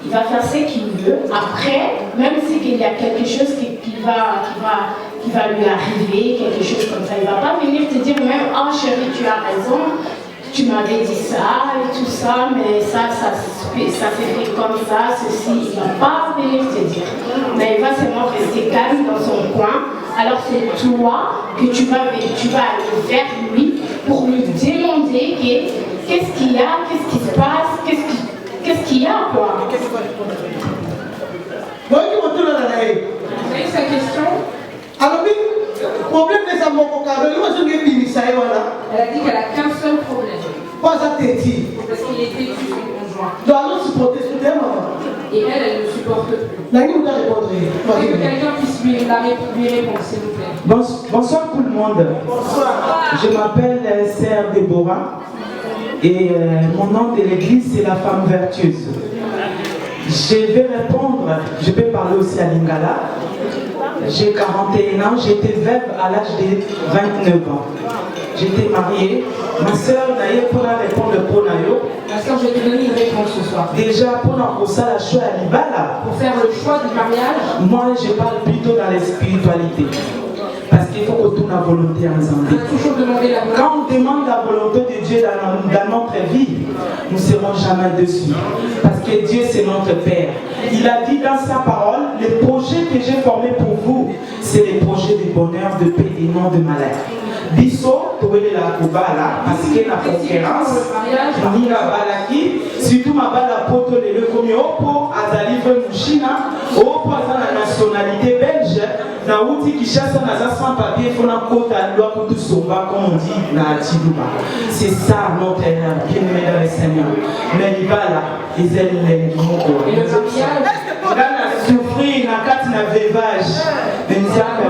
Il va faire ce qu'il veut. Après, même s'il y a quelque chose qui va lui arriver, quelque chose comme ça, il ne va pas venir te dire même, oh chérie, tu as raison. Tu m'avais dit ça et tout ça, mais ça s'est fait comme ça, ceci. Il ne va pas venir te dire. Mais il va seulement rester calme dans son coin. Alors c'est toi que tu vas aller vers lui pour lui demander qu'est-ce qu'il y a, qu'est-ce qui se passe, qu'est-ce qu'il y a, quoi. Qu'est-ce qu'il va répondre? Bon, il va tourner la laïe. Vous avez sa question? Alors, oui, problème des amours au carré, il va se dire qu'il ça, voilà. Elle a dit qu'elle a qu'un seul problème. Pas à têtu. Parce qu'il est têtu, son conjoint. Donc, alors, supporter ce thème, maman. Et elle ne supporte plus. La nuit, vous allez répondre. Que quelqu'un puisse lui répondre, s'il vous plaît. Bonsoir tout le monde. Bonsoir. Je m'appelle Sœur Déborah et mon nom de l'église c'est la femme vertueuse. Je vais répondre, je vais parler aussi à Lingala. J'ai 41 ans, j'étais veuve à l'âge de 29 ans. J'étais mariée. Ma soeur n'a pour répondre pour Nayo. Ma soeur, je vais te donner une réponse ce soir. Déjà, pour ça, la choix à Libala. Pour faire le choix du mariage. Moi, je parle plutôt dans la spiritualité. Parce qu'il faut que tout la volonté en Zambie. Toujours demander la volonté. Quand on demande la volonté de Dieu dans notre vie, nous ne serons jamais dessus. Parce que Dieu, c'est notre Père. Il a dit dans sa parole, les projets que j'ai formés pour vous, c'est les projets de bonheur, de paix et non de malheur. Biso, tourner la Koubala, parce que la conférence, ni la balaki, surtout ma bala poto le comme Opo, Azalive Mouchina, Opo a la nationalité belge, na outi qui chasse na sans papier, il faut la côte à loi pour tout sauver, comme on dit, na Tidouba. C'est ça notre bien-aimé dans le Seigneur. Mais il va là, ils aiment les mots. Et le mariage, on a souffert, na carte na veuvage, mais nous avons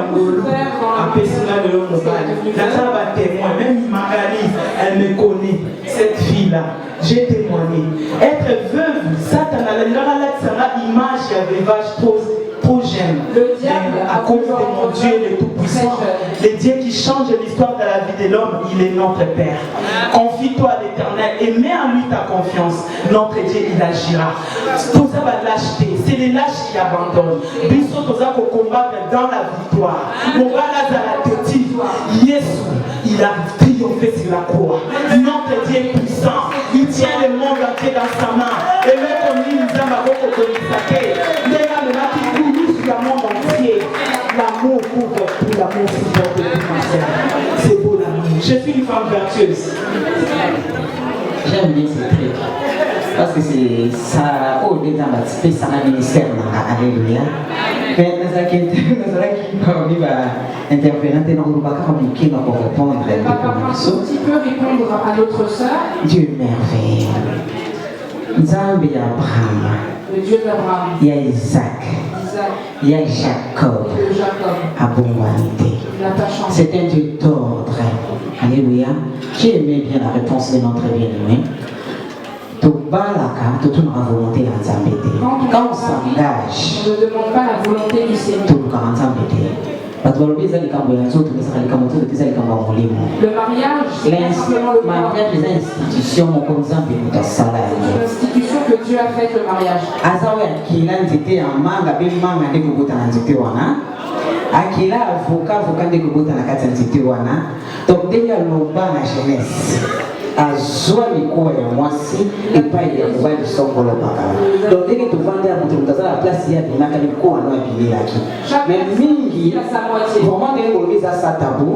un personnel de l'homme mobile. La témoin, même Magali, elle me connaît, cette fille-là. J'ai témoigné. Être veuve, ça, t'as l'image, il y avait vache trop jeune. À cause de mon Dieu le Tout-Puissant, le Dieu qui change l'histoire de la vie de l'homme, il est notre Père. Confie-toi à l'Éternel et mets en lui ta confiance. Notre Dieu, il agira. Tout ça va lâcheté. C'est les lâches qui abandonnent. Biso, tout ça qu'on combat dans la victoire. Mon Lazare te dit, Yesu, il a triomphé sur la croix. Notre Dieu est puissant. Il tient le monde entier dans sa main. Et même comme il nous a marqué pour le monde entier. L'amour couvre tout, l'amour supporte tout. C'est beau l'amour. Je suis une femme vertueuse. J'aime bien ces trucs. Parce que c'est ça, au début, c'est ça un ministère. Alléluia. Mais nous allons intervenir dans le bac communiqué pour répondre à la question. Tu peux répondre à notre sœur. Dieu merveilleux. Nzambe Abraham. Le Dieu d'Abraham. Il y a Isaac. Il y a Jacob. C'est un Dieu d'ordre. Alléluia. J'ai aimé bien la réponse de notre bien-aimé. Tout balaka, toute une volonté en Zambété. Quand on s'engage, on ne demande pas la volonté du Seigneur. Tout le monde en Zambété. Le mariage, c'est une institution que Dieu a faite, le mariage. Donc, dès la jeunesse, azwa mikoa ya mwasi epai ya mobali songolo bakala. Donc dès que tu vendais à mutu la place ya binaka mikoa no abilaki. Mais mingi vraiment dès que ça ça tabou.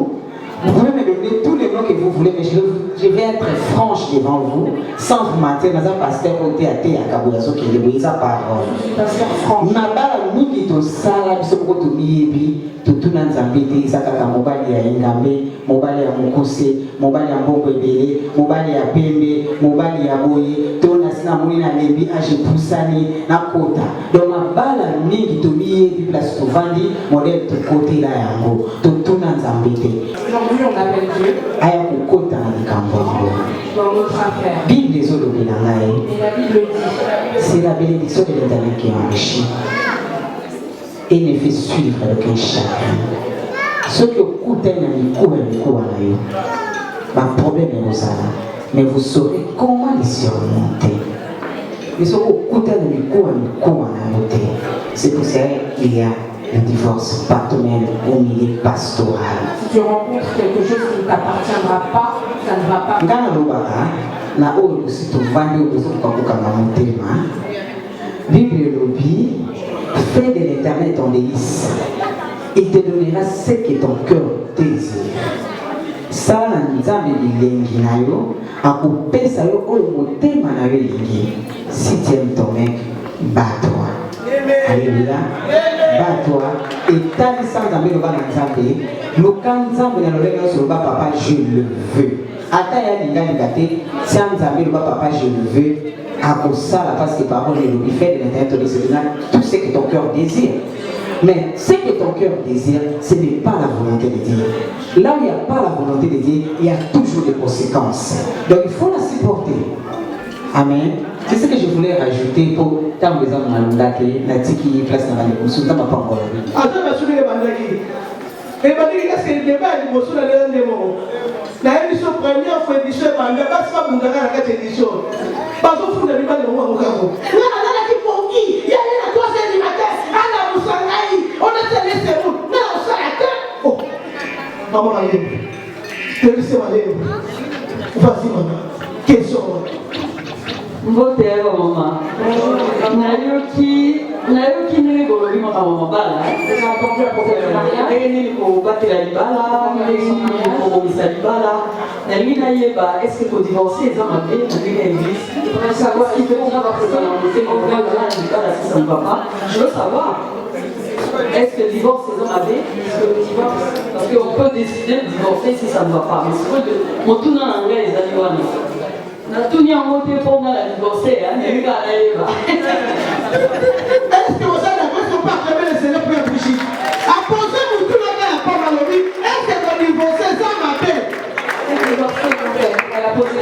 Vous pouvez me donner tous les noms que vous voulez, mais je vais être franche devant vous, sans vous mentir. Dans un pasteur côté à terre à Kaboulasso qui est débrouillé sa parole. Na bala mingi to sala biso ko to bibi to tuna nzambete sakaka mobali ya Ingambe, mobali ya Mukuse, mobali ya Mbongo ebele, mobali ya Pembe, mobali ya Boye, to na sina muni na lebi age pusani na kota. Donc na bala mingi to bibi place to vandi modèle to côté là yango to tuna nzambete. Aujourd'hui, on appelle Dieu dans notre affaire. Et la Bible dit, c'est la bénédiction de l'Éternel qui enrichit et ne fait suivre aucun chagrin. Ceux qui écoutent un problème est aux âmes, mais vous saurez comment les surmonter. Mais ceux qui écoutent c'est pour ça qu'il y a le divorce partenaire au milieu pastoral. Si tu rencontres quelque chose qui ne t'appartiendra pas, ça ne va pas. Na oyo aussi tu vandi au besoin de Bible lobby, fais de l'Éternel ton délice. Il te donnera ce que ton cœur désire. Ça nzambe bilengi na yo, akopesa yo oyo motema na yo lingi. Si tu aimes ton mec, bats-toi. Alléluia. Bats-toi. Et tant sans amener le bas dans Nzambe, le kanzambe na lolenga sur le bas papa, je le veux. Ata ya linga ngate, sans amener le bas papa, je le veux. À cause ça, la face des paroles et le fait de l'intérieur de l'Éternel, tout ce que ton cœur désire. Mais ce que ton cœur désire, ce n'est pas la volonté de Dieu. Là où il n'y a pas la volonté de Dieu, il y a toujours des conséquences. Donc il faut la supporter. Amen. C'est ce que je voulais rajouter pour tant que les hommes n'ont pas la tiki place dans la négociation. Ça m'a pas encore vu. Attends, je suis les bandaki. Les bandaki, est-ce que le débat est beau sur la dernière mot? La émission première fois édition, il n'y a pas de monde à la édition. Parce que vous n'avez pas de mot au Gabon. Il y a la 3h du matin, à la Moussangaï, on a télé c'est vous. Non, ça a été. Oh, maman, je vais laisser ma lèvre. Vas-y, maman. Question. Mbote yako mama. Nayoki nini kolobi mama mabala. J'ai entendu à propos de mariage. Nini kobatela libala, nini kobomisa libala. Nalingi nayeba, est-ce que pour divorcer eza mabe na ndenge ya église? Je voudrais savoir si peut-on avoir que dans le thème de libala si ça ne va pas. Je veux savoir. Est-ce que le divorce c'est un abbé? Parce qu'on peut décider de divorcer si ça ne va pas. Mais c'est vrai que mon tout dans l'anglais les animaux. Na tout n'y a monté pour la divorcer, hein, n'est-ce pas? Est-ce que vous avez l'impression pas que le Seigneur peut approcher? Apposez-vous tout le monde à la pomme à l'oreille. Est-ce que vous divorcez sans ma paix?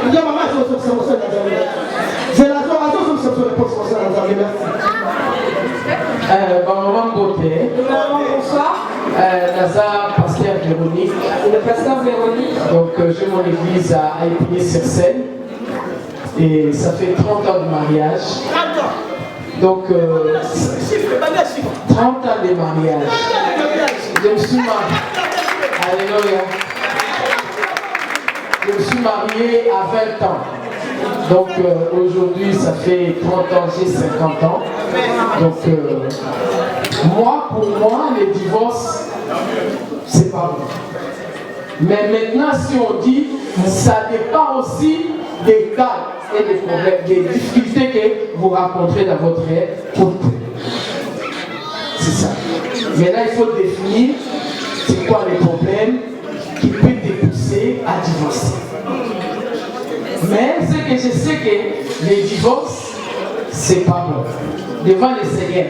Il y a maman sur ce morceau d'Azamé. C'est la soration sur ce morceau d'Azamé. Maman Bote, Nazar, pasteur Véronique. Le pasteur Véronique. Donc j'ai mon église à Épinay-sur-Seine. Et ça fait 30 ans de mariage. 30 ans. Donc 30 ans de mariage. Je me suis marié. Alléluia. Je me suis marié à 20 ans. Donc aujourd'hui, ça fait 30 ans, j'ai 50 ans. Donc pour moi, les divorces, c'est pas bon. Mais maintenant, si on dit, ça dépend aussi des cas et des problèmes, des difficultés que vous rencontrez dans votre couple. C'est ça. Maintenant, il faut définir c'est quoi les problèmes qui peuvent te pousser à divorcer. Mais ce que je sais que les divorces, c'est pas bon. Devant le Seigneur.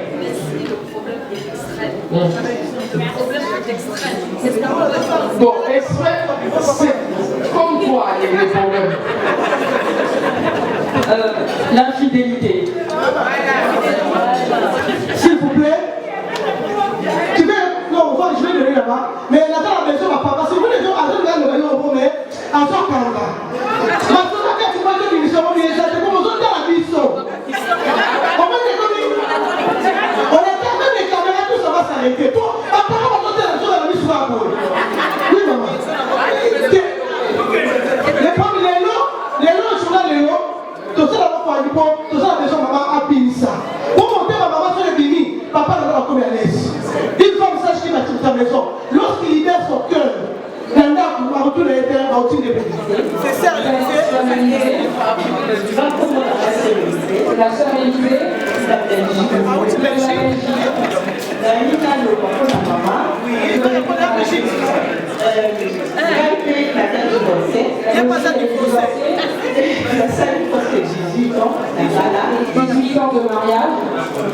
Bon, extrait, c'est comme quoi les problèmes? L'infidélité. S'il vous plaît. Tu veux. Non, je vais donner là-bas. Mais la maison va pas. Parce que vous les gens, à ce moment-là, le bon, mais en tant qu'un lorsqu'il libère son cœur, c'est ça, la sœur Élisée, de mariage,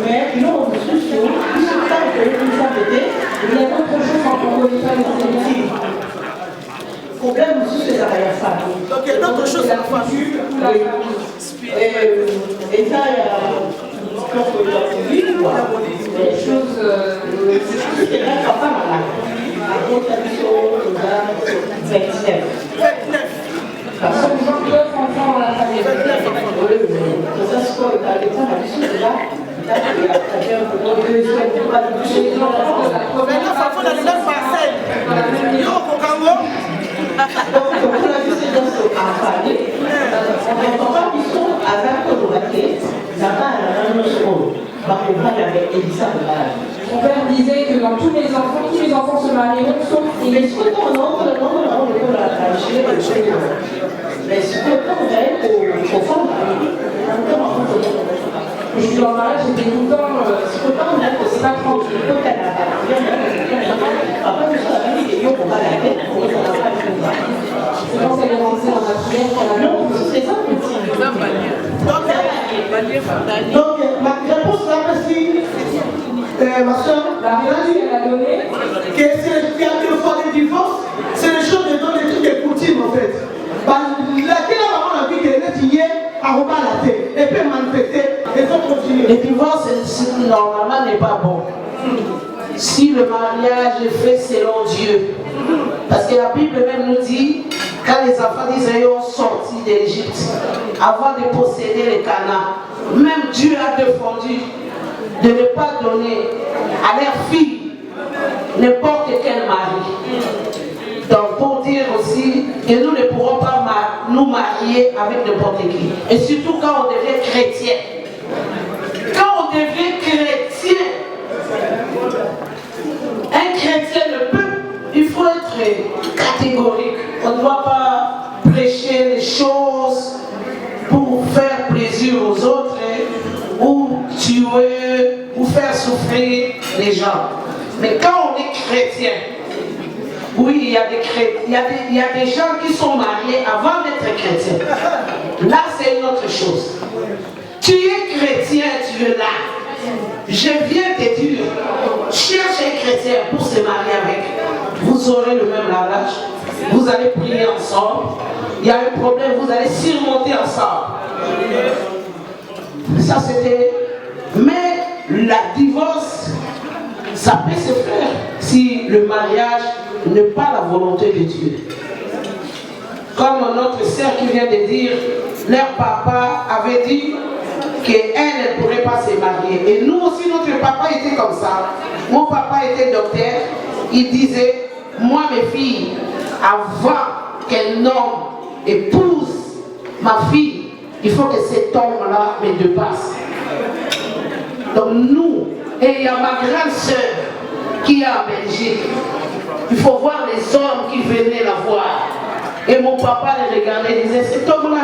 mais non, il y a d'autres choses qu'on ne connaît pas les problème aussi c'est la famille. Donc il y a d'autres choses à la famille. Et ça, il y a des choses qui ne sont pas malades. À votre avis, 29. Parce que nous avons 2 enfants dans la famille. Ça, c'est quoi le cas de la là. Mon père disait que dans tous les enfants se marieront sauf Élie. Je suis en mariage, j'étais tout le temps, c'est pas tranquille. C'est quand elle est rentrée dans ma prière qu'elle a non, c'est ça. Donc, ma réponse là, si ma soeur, la réponse qu'elle a donnée, que c'est quelques fois des divorces, c'est les choses de donner toutes les coutumes en fait. Laquelle maman a vu qu'elle est liée à rebattre la tête et puis manifester et ça continue. Le divorce, normalement, n'est pas bon. Si le mariage est fait selon Dieu. Parce que la Bible même nous dit, quand les enfants d'Israël ont sorti d'Égypte, avant de posséder les Canaan, même Dieu a défendu de ne pas donner à leur fille n'importe quel mari. Donc pour dire aussi que nous ne pourrons pas nous marier avec n'importe qui. Et surtout quand on devient chrétien. Quand on devient chrétien, un chrétien ne peut, il faut être catégorique. On ne doit pas prêcher les choses pour faire plaisir aux autres ou tuer ou faire souffrir les gens. Mais quand on est chrétien, oui, il y a des gens qui sont mariés avant d'être chrétiens. Là, c'est une autre chose. Tu es chrétien, tu es là. Je viens te dire, cherche un chrétien pour se marier avec. Vous aurez le même langage, vous allez prier ensemble. Il y a un problème, vous allez surmonter ensemble. Ça c'était. Mais la divorce, ça peut se faire si si le mariage n'est pas la volonté de Dieu. Comme notre sœur qui vient de dire, leur papa avait dit qu'elle ne pourrait pas se marier. Et nous aussi, notre papa était comme ça. Mon papa était docteur. Il disait, moi mes filles, avant qu'un homme épouse ma fille, il faut que cet homme-là me dépasse. Donc nous, et il y a ma grande sœur qui est en Belgique. Il faut voir les hommes qui venaient la voir. Et mon papa les regardait et disait, cet homme-là,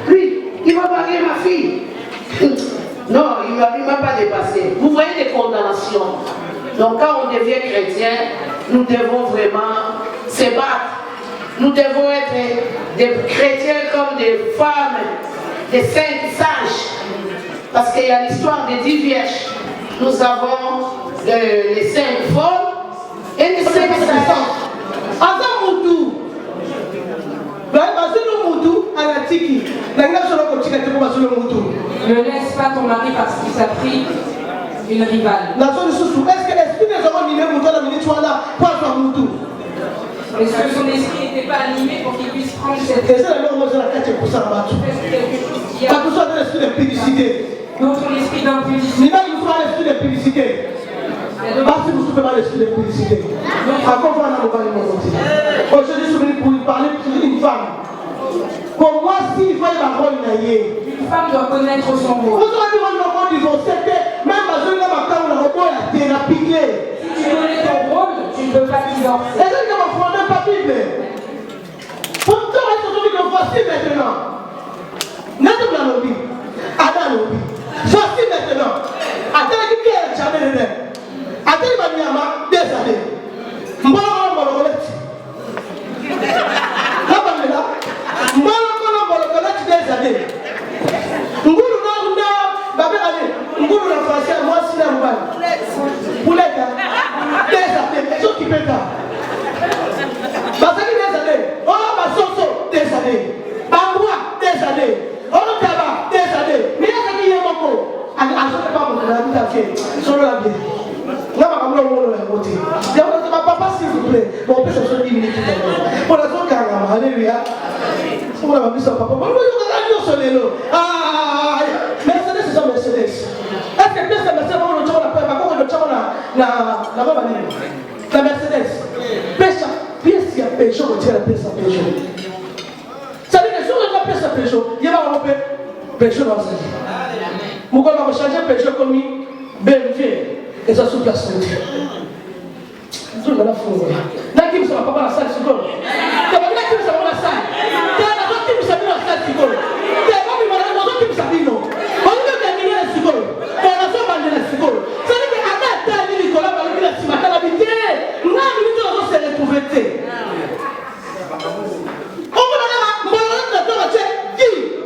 lui, il va marier ma fille. Non, il ne m'a pas dépassé. Vous voyez les condamnations. Donc quand on devient chrétien, nous devons vraiment se battre. Nous devons être des chrétiens comme des femmes, des saintes sages. Parce qu'il y a l'histoire des 10 vierges. Nous avons les 5 folles et les 5 sages. Ne laisse pas ton mari parce qu'il s'est pris une rivale. Est-ce que son esprit n'était pas animé pour qu'il puisse prendre cette donc ton esprit d'impudicité. Pour moi, s'il faut la rôle, une femme doit connaître son rôle. Vous avez dit même à si tu connais ton rôle, tu ne peux pas divorcer. Et donc, on ne même pas Bible. Pourtant, voici maintenant. N'est-ce pas l'objet? Adam l'objet. Voici maintenant. Adam qui est jamais le même. Adam va dire des années. Papa, s'il vous plaît, on peut se 10 minutes. Pour la zone carrément, alléluia. On va mis ça, papa. Mercedes, c'est ça, Mercedes. Est-ce que bien c'est Mercedes, on la Mercedes. Pêche, pièce, il y a péché, on tient la pièce à péché. Ça veut dire que si on a pièce à péché, il y a un péché dans sa vie. Mon gars va changer péché comme il bénéficie et ça sous place. Tout le monde a fou. Là, qui ne sera pas dans la salle, c'est quoi? Tu vas dire qui ne sera pas dans la salle. Tu vas dire qui ne sera pas dans la salle, c'est quoi? Tu vas dire qui ne sera pas dans la salle. On veut terminer la psycho. On a besoin de la psycho. Ça veut dire que Adam a dit Nicolas, il a dit la psycho. Tu as l'habitude. Nous, on a se retrouver. On va dire, mon ordinateur, tu es qui?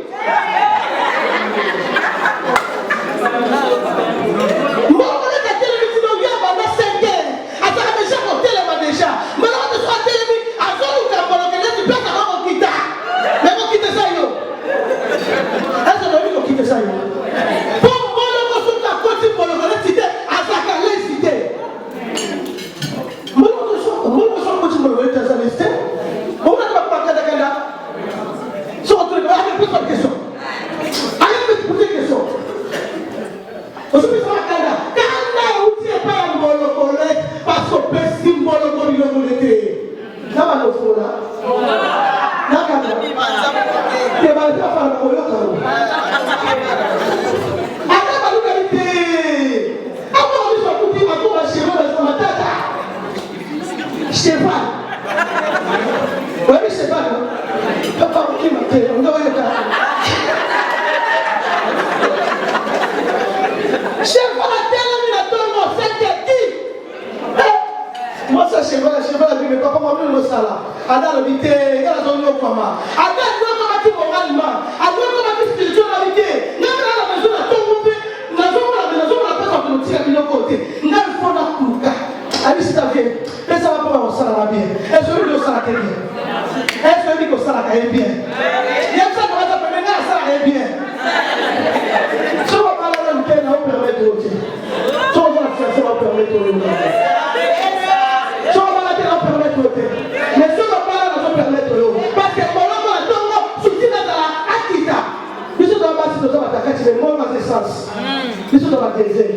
diesel.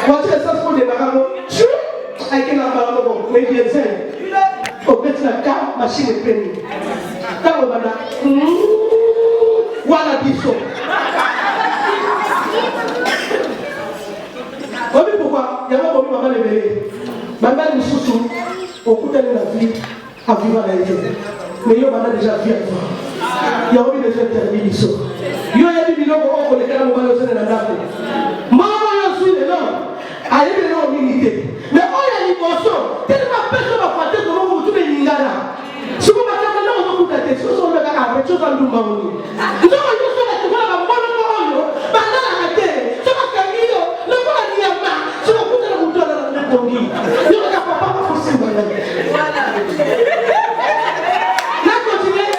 Voiture essence pour démarrer, avec un emballement, mais diesel. Au fait, la carte, machine est pleine. Quand on va là, voilà biso. Vous savez pourquoi? Il y a un moment où maman est mêlée. Maman est sous au coup de la vie à vivre à la vie. Mais il y a déjà vie à toi. Il y a envie de faire terminer biso. Il y a des millions pour les canaux de la date. Maman, je suis le nom. Allez, les noms militaires. Mais on y a une poisson. Tellement personne va faire de l'eau pour tous les Ningana. Si vous m'avez dit, on va vous faire des choses, on va faire des choses à nous. Non, je suis là, tu vas la bonne parole. Pendant la terre, ça va camino. Le bon animal, ça va coûter le bouton de la Tongi. Il y a papa, pas forcément. Voilà. Là, continuez.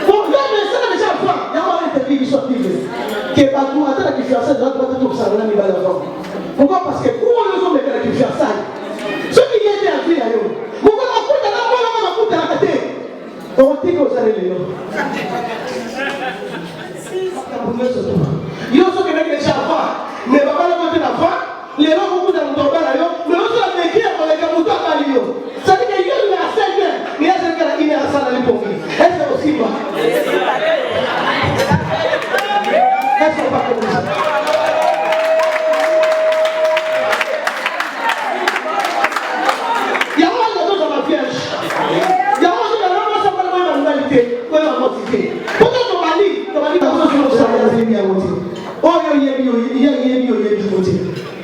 Bon, là, mais ça, déjà, il y a un interview qui soit privé. Qui est partout, attends, qui fait ça, doit être tout ça, on a mis d'avant. Pourquoi? Parce que où on les met qui fait ça? Ceux qui viennent à vie, pourquoi on coûte la bonne, on coûte la tête? On dit que vous allez les noms. Il y a ceux qui mettent les chafas, mais pas la côté de la foi, les gens beaucoup dans le tombeau là, mais aussi la métier pour les camoutons à Lyon. Ça veut dire qu'il y a 5 heures, il y a 5 heures, il y a 5 heures dans les pompiers. Est-ce que c'est aussi pas? Est-ce que c'est pas comme ça?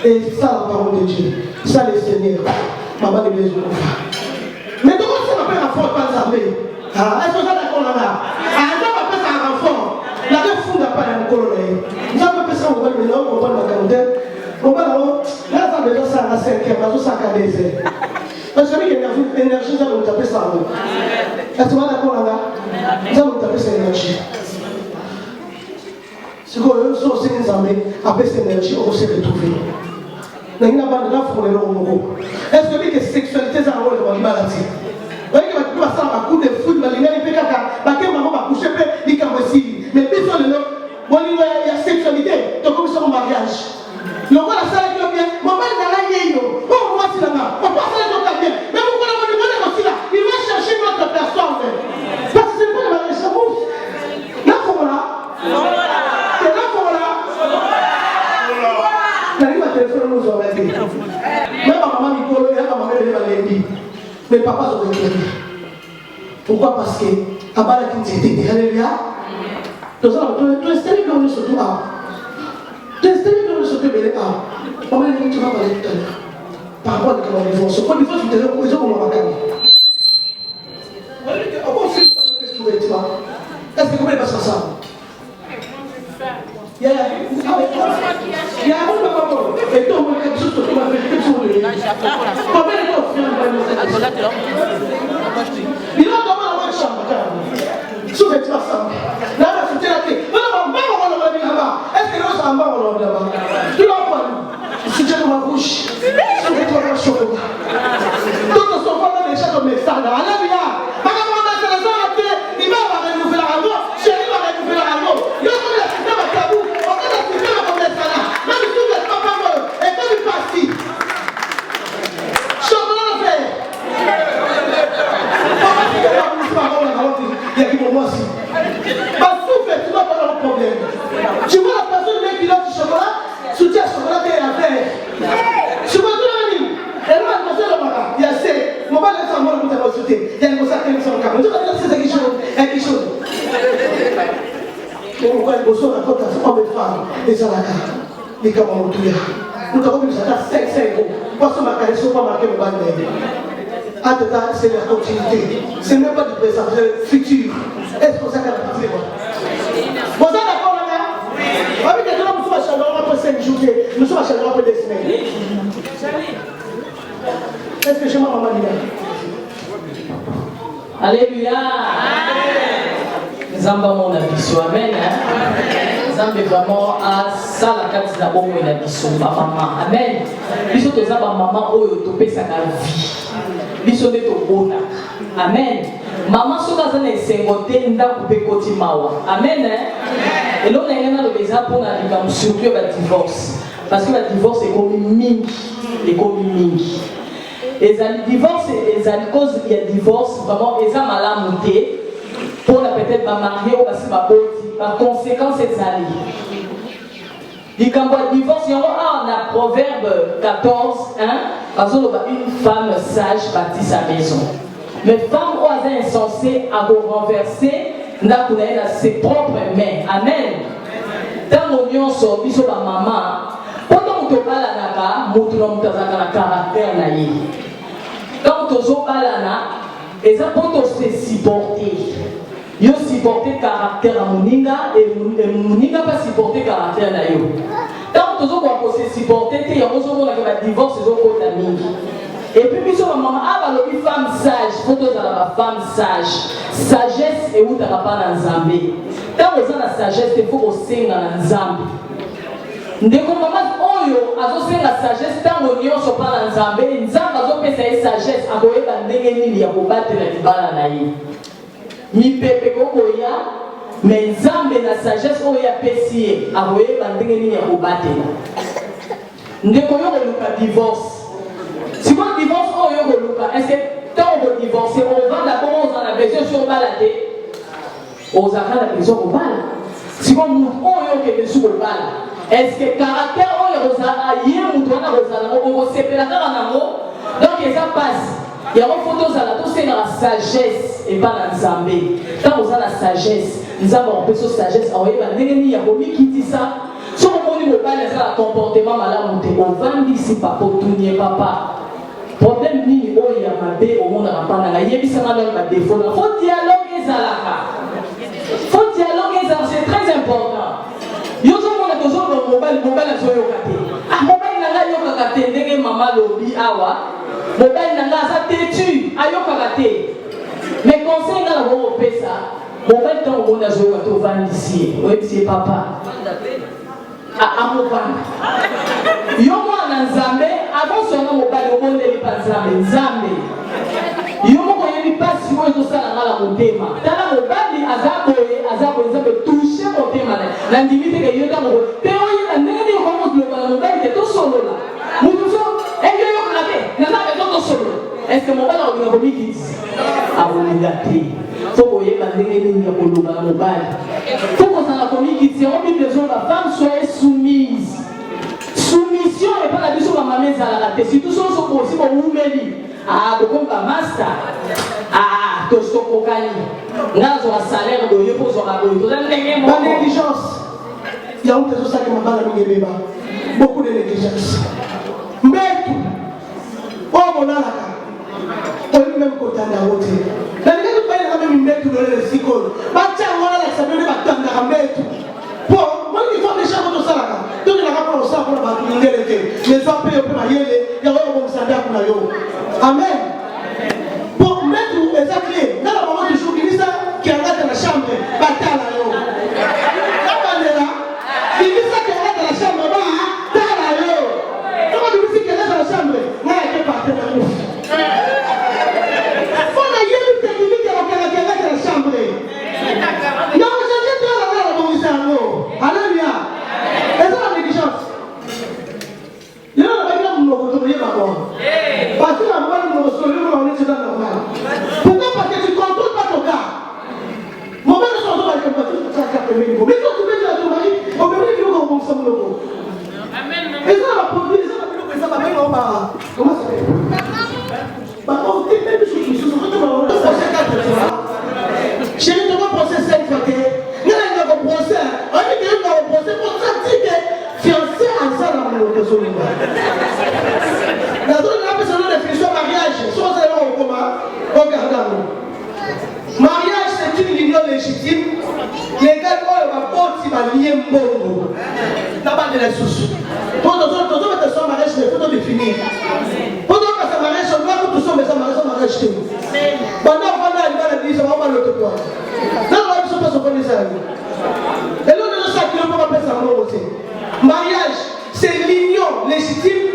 Et ça, la parole de Dieu, ça le Seigneur, maman de l'église. Mais comment ça m'appelle un fort pas armé? Est-ce que ça d'accord là? Ça m'appelle ça un enfant. La gueule fou n'a pas un colonel. Nous avons fait ça, on va le mélanger, on va le quarantaine. On va là, ça déjà ça à 5 heures, ça à 4 heures. Parce que l'énergie, ça va nous taper ça. Est-ce que vous êtes d'accord là? Ça va nous taper cette énergie. Ce qu'on veut, c'est aussi nous amener après cette énergie, on va se retrouver. Est-ce que la sexualité, ça va être une maladie? Vous voyez que tu vas faire un coup de foot, mais il y a des pécats, maman va coucher, il y a mais puis sur le nom, il y a sexualité, donc comme ça, au mariage. Le roi, la salle qui est bien, maman, il y a la yéyo, on voit si là-bas, on passe là dans ta bien, mais pourquoi on va aussi là, il va chercher une autre personne. Parce que c'est pas le mariage, ça bouge. Là, il faut là. C'est là, il faut là. N'arrive à téléphoner nous aurait dit. Même ma maman Nicolo et ma maman elle va dit. Mais papa aurait dit. Pourquoi? Parce que Abba la Kinti, alléluia. Tu es installé dans le surtout à. Tu es installé dans le surtout belé à. Maman elle dit tu vas parler tout à l'heure. Par rapport à comment ils font. Ce qu'on dit faut tu te rends compte comment on va gagner. Est-ce que comment il passe ça? Il y a un moment, et tout le monde quelque chose qui m'a fait quelque chose. Combien de temps il a demandé à ma chambre. Sous les trois chambres. Là, on a fait la clé. Non, là-bas. Est-ce que nous sommes là-bas? Tu l'as pas lu. Si tu as ma bouche, sous les trois chambres. Tout ne sont pas déjà comme les stades. Alléluia. Il va renouveler la radio. Chérie va renouveler la radio. Il va renouveler la système à tabou. On va la système à comme les stades. Même si vous êtes pas mal. Et comme il passe ici. Chocolat le fait. Il y a qui pour moi aussi. Parce que tu n'as pas de problème. Tu vois la personne qui a du chocolat, soutient le chocolat et la terre. Tu vois tout le monde. Et là, il y a c'est. Mon père est en train de me sauter. Il y a une chose qui est en train de me sauter. C'est quelque chose. Quelque chose. Et on va bosser la côte à hommes et femmes. Et ça la carte. Les camarades tout là. Nous avons vu ça à 5 ans. Parce que ma carrière ne sont pas marquées au bas de en tout cas, c'est la continuité. Ce n'est même pas du présent, c'est le futur. Est-ce que ça va être moi? Vous êtes d'accord là? Oui. Avec les gens, nous sommes à Chalon après 5 jours. Nous sommes à Chalon après 2 semaines. Est-ce que je m'en maman dit? Alléluia. Zamba mon abisso. Amen. Zamba vraiment à ça la carte d'abord mon abisso. Maman. Amen. Biso to zamba maman oyo to pesa na vie. Biso de to bona. Amen. Maman soka zana esengote nda couper koti mawa. Amen. Et là on a un de mes apôtres dans le surtout le divorce. Parce que le divorce est comme mingi, et comme mingi. Et le divorce, et la cause il y a divorce vraiment et ça m'a monté pour la peut-être ma mariée ou parce que ma boti, ma conséquence est salée. Et quand on divorce, il y a un proverbe 14, parce que une femme sage bâtit sa maison. Mais femme au hasard insensée à vous renverser, n'a qu'une ses propres mains. Amen. Dans l'union sur ma maman, pendant que tu parles à Naka, tu as un caractère naïf. Quand tu parles à Naka, et ça pour te supporter. Yo supporter caractère à Moninga et Moninga pas supporter caractère à yo. Quand tu as supporter, il y a un divorce et un ami. Et puis, puis maman, une femme sage, il faut que la femme sage. Sagesse et où tu n'as pas dans Zambé. Quand vous avez la sagesse, il faut que vous ayez dans Zambé. Dès que maman, oyo, azo la sagesse, tant que vous n'avez pas dans Zambé, Zambé azo fait sa sagesse, à vous avez ya kobattre la libala na ye. Mi pepe kokoya, mais Zambé na sagesse oya pesie, à vous avez ya kobattre. Dès que vous avez un divorce. Si vous divorcez, est-ce que quand on veut divorcer, on va d'abord on a besoin sur balade, on a besoin de balle. Si vous avez besoin de balle, est-ce que le caractère on a hier ou on va séparer la donc ça passe. Il y a une photo c'est dans la sagesse et pas dans le zambé. Quand vous avez la sagesse, nous avons un peu de sagesse. On va qui dit ça. Si on ne peut pas laisser un comportement malade, on va dire papa, tourner papa. Problème ni oh il y a ma bé au monde à pas na yebi ça dans ma défaut. Faut dialoguer zalaka. Faut dialoguer ça c'est très important. Yo zo mona tozo le mobile zo yo kate. Ah mobile nanga yo kate ndenge mama lobi awa. Mobile nanga ça têtu ayo kate. Mais conseil na wo pesa. Mobile tant on a zo to vendre ici. Oui c'est papa. À Mobile. Yo mwana Nzambe avant son nom Mobile au monde n'est pas Nzambe. Yo mo koyebi pasi mo zo sala ngala motema. Tala Mobile azabo Nzambe toucher motema na ndimite ke yo ta mo. Pe oyi na ndenge ko mo global Mobile ke to solo la. Mutu so yo kate na na to solo. Est-ce que Mobile a une remix? A volonté. Faut koyeba ndenge ni ya koloba Mobile. Faut qu'on s'en a communiqué, on a besoin que la femme soit soumise. Soumission et pas la mission de ma maman à la tête. Si tout ça se pose, on vous met ah, donc on master. Ah, tout ce qu'on gagne. Nous avons un salaire de yeux pour la négligence. Il y a une chose qui m'a parlé beaucoup de négligence. Mais tout, oh mon alaka, on est même content d'avoir été. La négligence pas même une bête dans le cycle. Bah tiens, voilà la semaine va tendre à mettre. Bon, moi il faut déjà votre salaka. Donc il a pas pour ça pour la battre les gens payent pour mailler, il y a un bon salaire pour la yo. Amen. Pour mettre les clés dans la moment du jour qui dit ça qui rentre dans la chambre, bataille la yo. La bandera, il dit ça qui rentre dans la chambre, bataille la yo. Comment tu dis qu'il rentre dans la chambre? Moi il est parti dans le alléluia. Et ça la négligence. Il y a un parce que la maman nous reçoit, dans la main. Pourquoi? Parce que tu ne contrôles pas ton gars. Mon père ne s'en va pas comme mais quand tu veux dire à ton mari, on peut dire que nous sommes locaux. Et ça va produire, ça va mettre en bas. Comment ça fait? On dit même chose qui chérie, tu vas procès 5 fois. Nous avons procès. On dit que nous avons procès pour sentir que fiancé à ça dans le réseau. La zone a besoin de définition mariage. Si vous allez voir comment, regardez-nous. Mariage, c'est une union légitime. Les gars, on va pas lier un bon. D'abord de la source. Pour nous autres, notre mariage, il faut définir. Pour nous, quand ça mariage, on doit que tout ça, mais ça mariage. Pendant qu'on a l'église, on va l'autre toi. Là, on va se passer au ça. Et là, on a ça qui ne peut pas faire ça aussi. Mariage, c'est l'union légitime.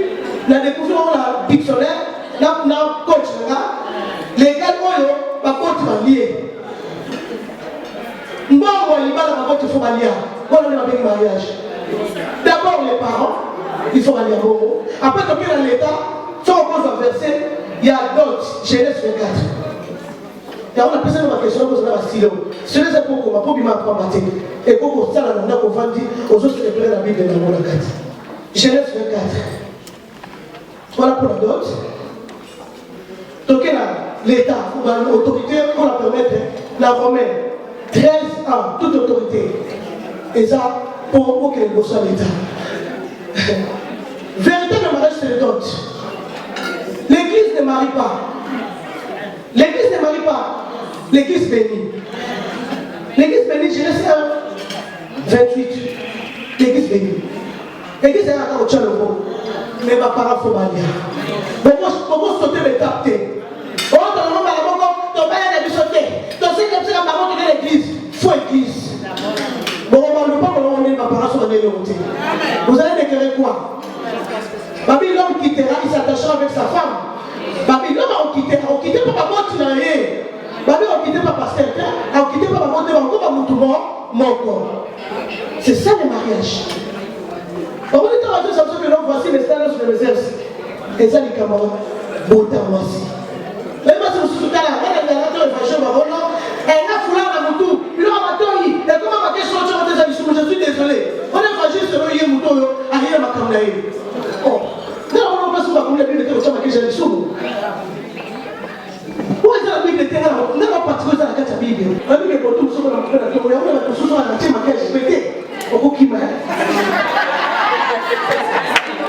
La découverte dans le dictionnaire, dans le coach, les gars, on va tu vas lier. Moi, il faut marier. Voilà le mariage. D'abord, les parents, il faut marier. Après, quand il y a l'État, si on pose un verset, il y a d'autres. Genèse 24. Et on a posé ma question, on a stylé. Si les épaules qu'on va pas bien apprendre, et qu'on va faire la qu'on va dire aux autres qui prennent la Bible dans la carte. Genèse 24. Voilà pour la dot. Donc l'État, l'autorité, qu'on la permette, la romaine, 13 ans, toute autorité. Et ça, pour que les soit l'État. Véritable mariage, c'est le dot. L'église ne marie pas. L'église ne marie pas. L'église bénie. L'église bénie, Genèse 1, 28. L'église bénie. L'église est à au Tchalopo. Mais ma parole faut marier. Pourquoi sauter l'étape? Oh, ton nom à la banque, ton père a dû sauter. Ton seigneur, c'est la maman de l'église. Faut église. Bon, on ne va pas ma parole sur la vérité. Vous allez déclarer quoi? Babi, l'homme quittera, il s'attachera avec sa femme. Babi, l'homme on quittera pas ma bonne tinaïe. Babi, on quittera pas pasteur, on quittera pas ma bonne tinaïe, on va mouton, mon corps. C'est ça le mariage. On va dire à Dieu, ça veut dire que l'homme voici les stars sur les airs. Et ça, les camarades, beauté en voici. Même si vous soutenez la reine, elle a été fâchée, elle a foulé à mouton. Puis là, on va dire, et comment ma question, je suis désolé. On est fâché sur le mouton, à rien ma camarade. Oh, non, on va pas se faire comme la Bible était au champ, j'ai dit sous. Où est la Bible était là? On n'a pas participé à la carte de la Bible. La Bible est pour tout, ce qu'on a fait la Bible, on a tout ce qu'on a fait, ma carte, je pété. Au coup qui m'a.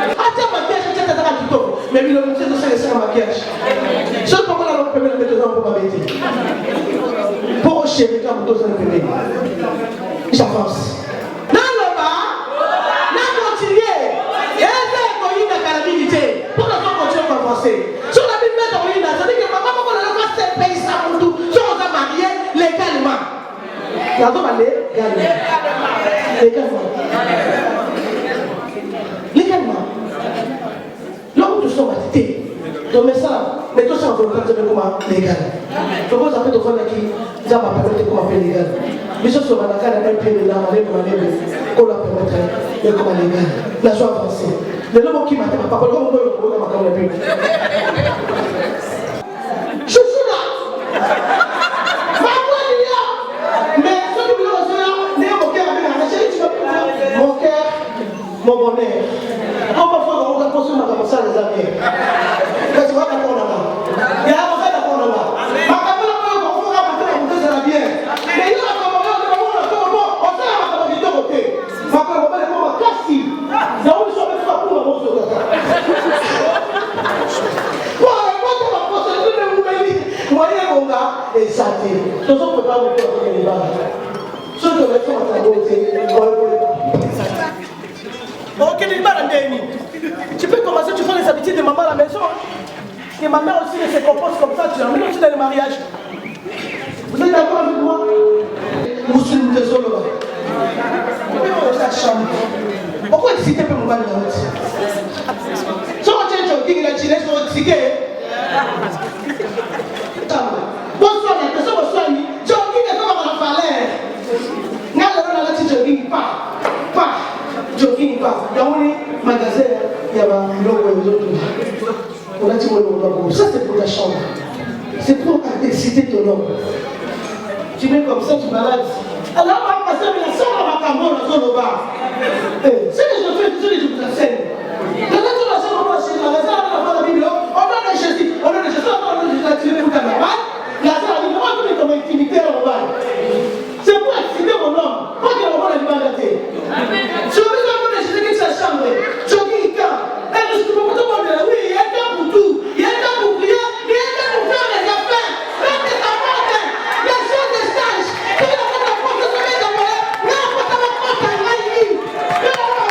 Attends, ma carte, je t'ai dit à tout. Mais il a montré de ça, c'est un maquillage. Seul pour moi, on peut mettre dedans pour ma bêtise. Pour chérir, quand vous dosez le bébé. J'avance. Dans le bas, on continue. Et elle est la calamité. Pour la fois, continuer à avancer. Sur la Bible, ça veut dire que maman, on ne va pas payer ça pour tout. Si on a marié légalement. La dame allait légalement. Légalement. Là où nous sommes baptisés, donc ça, mais tout ça en volonté de comment légal. Je vous appelle de voir qui ça va permettre comment faire légal. Mais ce sera la carrière un pied de l'âme, qu'on la permettrait de comment légal. La joie avancée. Le nom qui m'a dit, papa, comment on peut le voir comme la Bible. Je suis là. Mais ce que vous avez là, mon cœur avec la chérie, tu vas plus mon cœur, mon bonheur. On va faire on va construire ma comme ça les amis. Mais tu vois qu'on a là. Il y a un fait qu'on a là. Ma caméra on va faire on ça bien. Mais il y a la caméra on sait la caméra du côté. Ma caméra on va faire casser. Là où je vais faire pour la bosse de ça. Et ça dit, tout ça peut pas vous faire les balles. Ceux qui veulent faire ta beauté, ok, les balles tu peux commencer, tu fais les habitudes de maman à la maison. Et ma mère aussi se compose comme ça, tu l'emmènes aussi dans le mariage. Vous êtes d'accord avec moi? Vous êtes une désolée. Pourquoi chambre? Pourquoi exciter pour mon mari dans l'autre? Si on tient le jogging, il a tiré sur le ticket. Bonsoir, la personne bonsoir, jogging est comme un falaire. N'a pas la jogging, pas. Jogging, pas. Dans le magasin, il y a un logo et autres. On a dit, ça c'est pour la chambre. C'est pour exciter ton homme. Tu mets comme ça, tu balades. Alors, on va passer, mais la soeur, on va camber dans le bar. C'est que je fais, c'est que je vous enseigne. Dans la situation, on va chez la maison, on va la Bible, on a le Jésus, on a le Jésus, on a le Jésus, on a tiré pour ta maman. La soeur a dit, moi, je vais comme intimité au bar. C'est pour exciter mon homme, pas que l'on va la liberté. Si on veut que le Jésus quitte sa chambre, je dis, elle ne se peut pas demander, oui, il y a un temps pour tout, il y a un temps pour prier, il y a un temps pour faire les affaires, même les affaires, les choses des sages, tout le monde a porté ce mec de moi, là, on porte ma porte à la ligne, tout le monde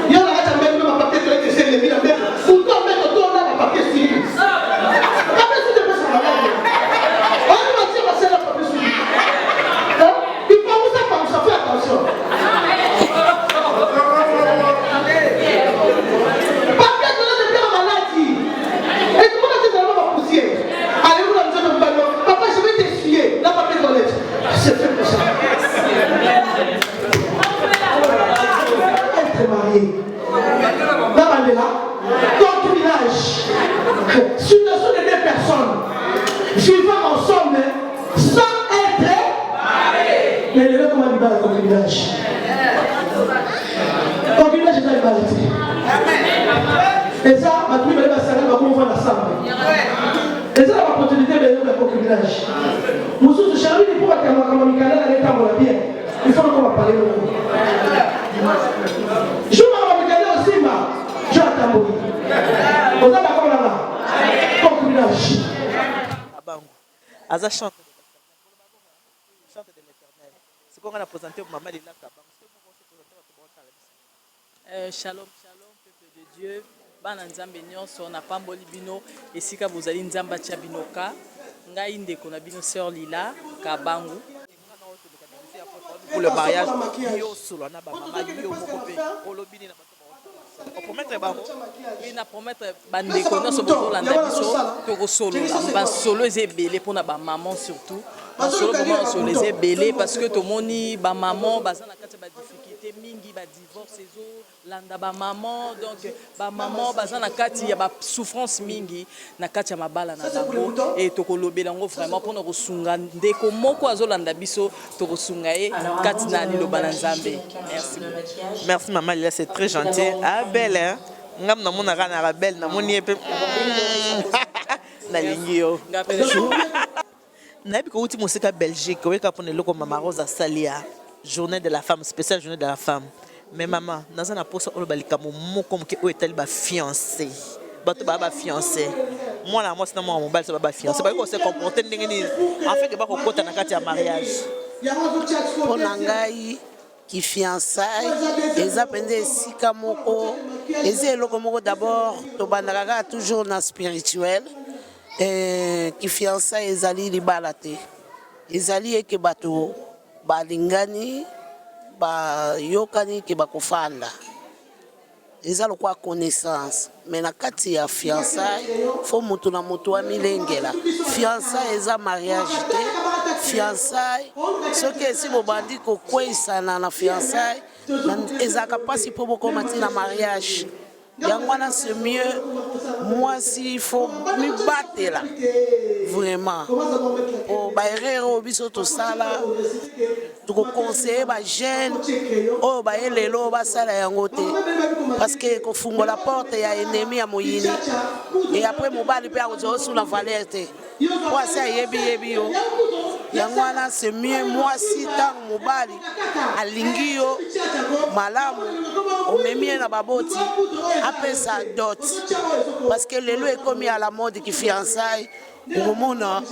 Il y a un papier qui est les mille amis. Pour toi, mettre ton nom à papier signé. Papier signé, c'est ça. On va dire, c'est le papier signé. Il faut vous ça, fait attention. Papier de l'autre est en maladie. Et tout le monde a dit dans la poussière. Allez-vous dans le jeu de ballon. Papa, je vais t'essuyer. La papier de l'autre. C'est fait pour ça. Marié. La Mandela, concubinage, situation de deux personnes vivant ensemble sans être mariés. Mais le comment il va le concubinage? Concubinage est une maladie. Et ça, ma famille va s'arrêter comme on va ensemble. Et ça, l'opportunité de le concubinage. Nous sommes chargés de pouvoir faire comme on bien. Il faut qu'on va parler de nous. Je vais regarder aussi, je vais t'embrouiller. Vous êtes d'accord là-bas? Concubinage. Aza chante de l'éternel. C'est qu'on a présenté au maman de la Shalom, shalom, peuple de Dieu. Bana nzambe nyonso na pamboli bino esika bozali nzamba tia binoka. Ngai ndeko na bino sœur Lila Kabangu. Pour le mariage, yo solo na ba mama yo moko pe olobini na bato ba promettre ba oui na promettre bandeko na so bokolanda biso to solo ba solo ezebele pour na ba maman surtout ba solo pour solo ezebele parce que to moni ba maman baza na kati ba difficulté mingi ba divorce ezo landa ba maman donc ba maman baza na kati ya ba souffrance mingi na kati ya mabala na bango et to kolobela ngo vraiment pour na kosunga ndeko moko azolanda biso to kosunga ye kati na liloba na Nzambe. Merci. Merci maman Lila, c'est très gentil. Ah belle hein. Ngam na mona kana belle na moni epe. Na lingio. Na bi ko uti musika Belgique, weka pone loko mama Rosa Salia. Journée de la femme, spéciale journée de la femme. Mais maman, dans un aposo olo balika mo comme que o etali ba fiancé. Bato ba fiancé. Moi là moi c'est moi mon bal c'est ba fiancé. Ba ko se comporter ndenge ni en fait que ba ko kota na kati ya mariage. Ponangai qui fiançailles eza pende esika moko eza eloko moko d'abord tobandaka toujours na spirituel qui fiançailles ezali libala te ezali eke bato balingani bayokani ke bakofanda eza lokwa connaissance mais na kati ya fiançailles faut mutu na mutu wa milengela fiançailles eza mariage te fiançailles soki esi bobandi kokweyisana na fiançailles ezalaka mpasi mpo bokoma ntina mariage yango wana c'est mieux mwasi il faut mibatela vraiment o baerreur oyo biso tosala tokoconseille bajeune oyo baye lelo basala yango te parce que kofungola porte ya ennemi ya moyini et après mobali mpe akozwa osula valeur te po asi ayebi yo yango wana c'est mieux mwasi ntango mobali alingi yo malamu omemi ye na baboti apesa dot parce que lelo ekomi à la mode ki fiançailles okomona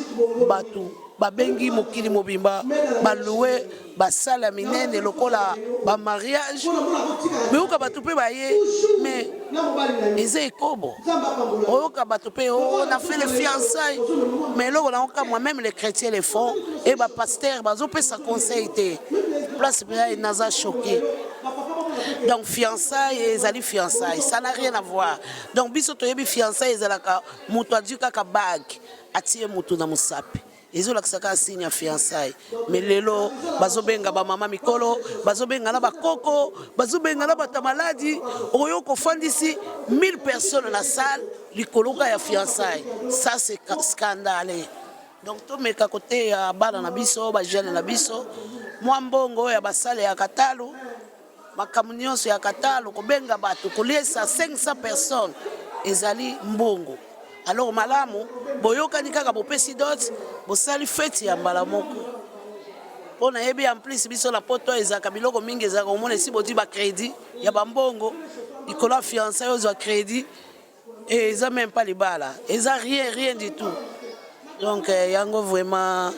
bato babengi mokili mobimba baloué basala minene lokola ba mariage mais oka bato pe baye mais eza ekobo oyoka bato pe on a fait les fiançailles mais loko na oka moi-même les chrétiens les font et ba pasteur bazopesa conseil te place pe naza choqué. Donc fiançailles ezali fiançailles ça n'a rien à voir donc biso toyebi fiançailles ezalaka mutu adi kaka bague atie mutu na musapi ezolakisaka signe ya fiançailles mais lelo bazobenga ba mama mikolo bazobenga na bakoko bazobenga na batamaladi oyo kofandisi 1000 personnes na salle likoloka ya fiançailles ça c'est scandale donc to meka côté ya bana na biso ba jeune na biso mwa mbongo ya basale ya katalo makambo nyonso ya katalo kobenga bato kolesa 500 personnes ezali mbongo alors malamu boyokani kaka bopesi dot bosali fete ya mbala moko pona yebi en plus biso na poto ezaka biloko mingi ezaka omona esi bodi ba crédit ya bambongo ikola fiançailles ozwa crédit et eza même pas libala eza rien du tout donc yango vraiment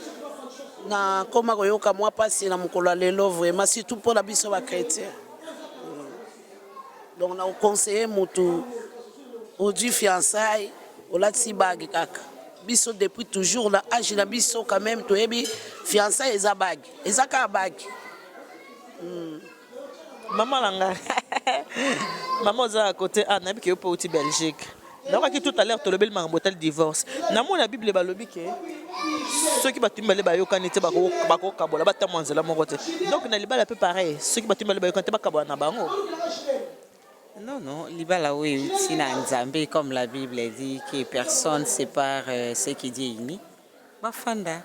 na koma koyoka mwa pasi na mokolo lelo vraiment surtout pour la biso ba chrétien. Donc on a conseillé moto au du fiançailles au latsi bag kaka. Biso depuis toujours la âge na biso quand même to ebi fiançailles eza bag. Eza ka bag. Maman langa. Maman za à côté Anna qui est au Belgique. Donc tout à l'heure tu le bel mambotel divorce. Na mon la Bible balobi ke ceux qui battent les bayo quand était bako kabola batamanzela mon côté. Donc na libala peu pareil, ceux qui battent les bayo quand était bakabola na bango. Non, non, libala oui, si na Nzambe comme la Bible dit que personne sépare ce qui dit uni. Bafanda.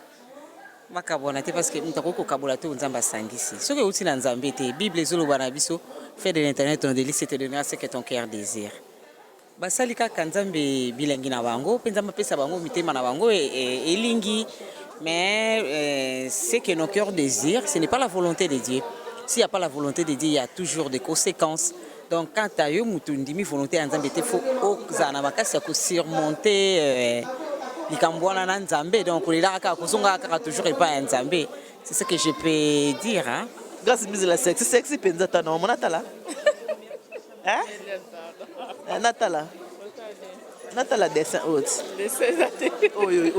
Bakabona te parce que mutako kabola te Nzamba sangisi. Ce que uti na Nzambe te Bible zolo bana biso fait de l'internet ton délice te donnera ce que ton cœur désire. Basali kaka Nzambe bilengi na bango, penza mapesa bango mitema na bango elingi mais ce que nos cœurs désirent, ce n'est pas la volonté de Dieu. S'il n'y a pas la volonté de Dieu, il y a toujours des conséquences. Donc quand tu as eu une volonté en Nzambe, il faut surmonter likambwana na Nzambe. Donc on est là toujours et pas en Nzambe. C'est ce que je peux dire. Hein? Grâce à la sexy penzata non monatala. Hein? Natala. Natala dessin haute. Oui.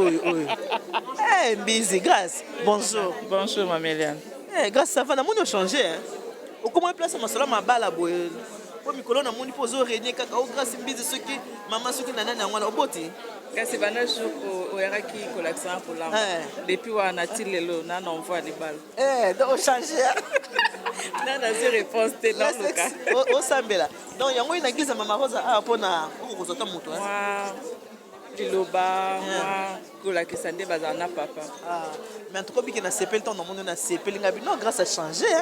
Eh, busy, grâce. Bonjour. Bonjour, Maméliane. Eh, grâce, ça va, on a changé. Au comment place ma sola ma bala boy. Pour Mikolo na moni pozo régner kaka o grâce busy ceux qui maman ceux qui nana na ngwana oboti. Kasi bana jour au eraki collection pour l'arme. Depuis wana tilelo na envoie les balles. Eh, donc changer. Nana zéro réponse te dans le cas. Au sambela. Donc yango ina giza mama rosa a pona ko kozota muto. Liloba, moi, que ça ne va pas papa. Mais en tout cas, il y a CP, le temps dans le monde, on a CP, non, grâce à changer.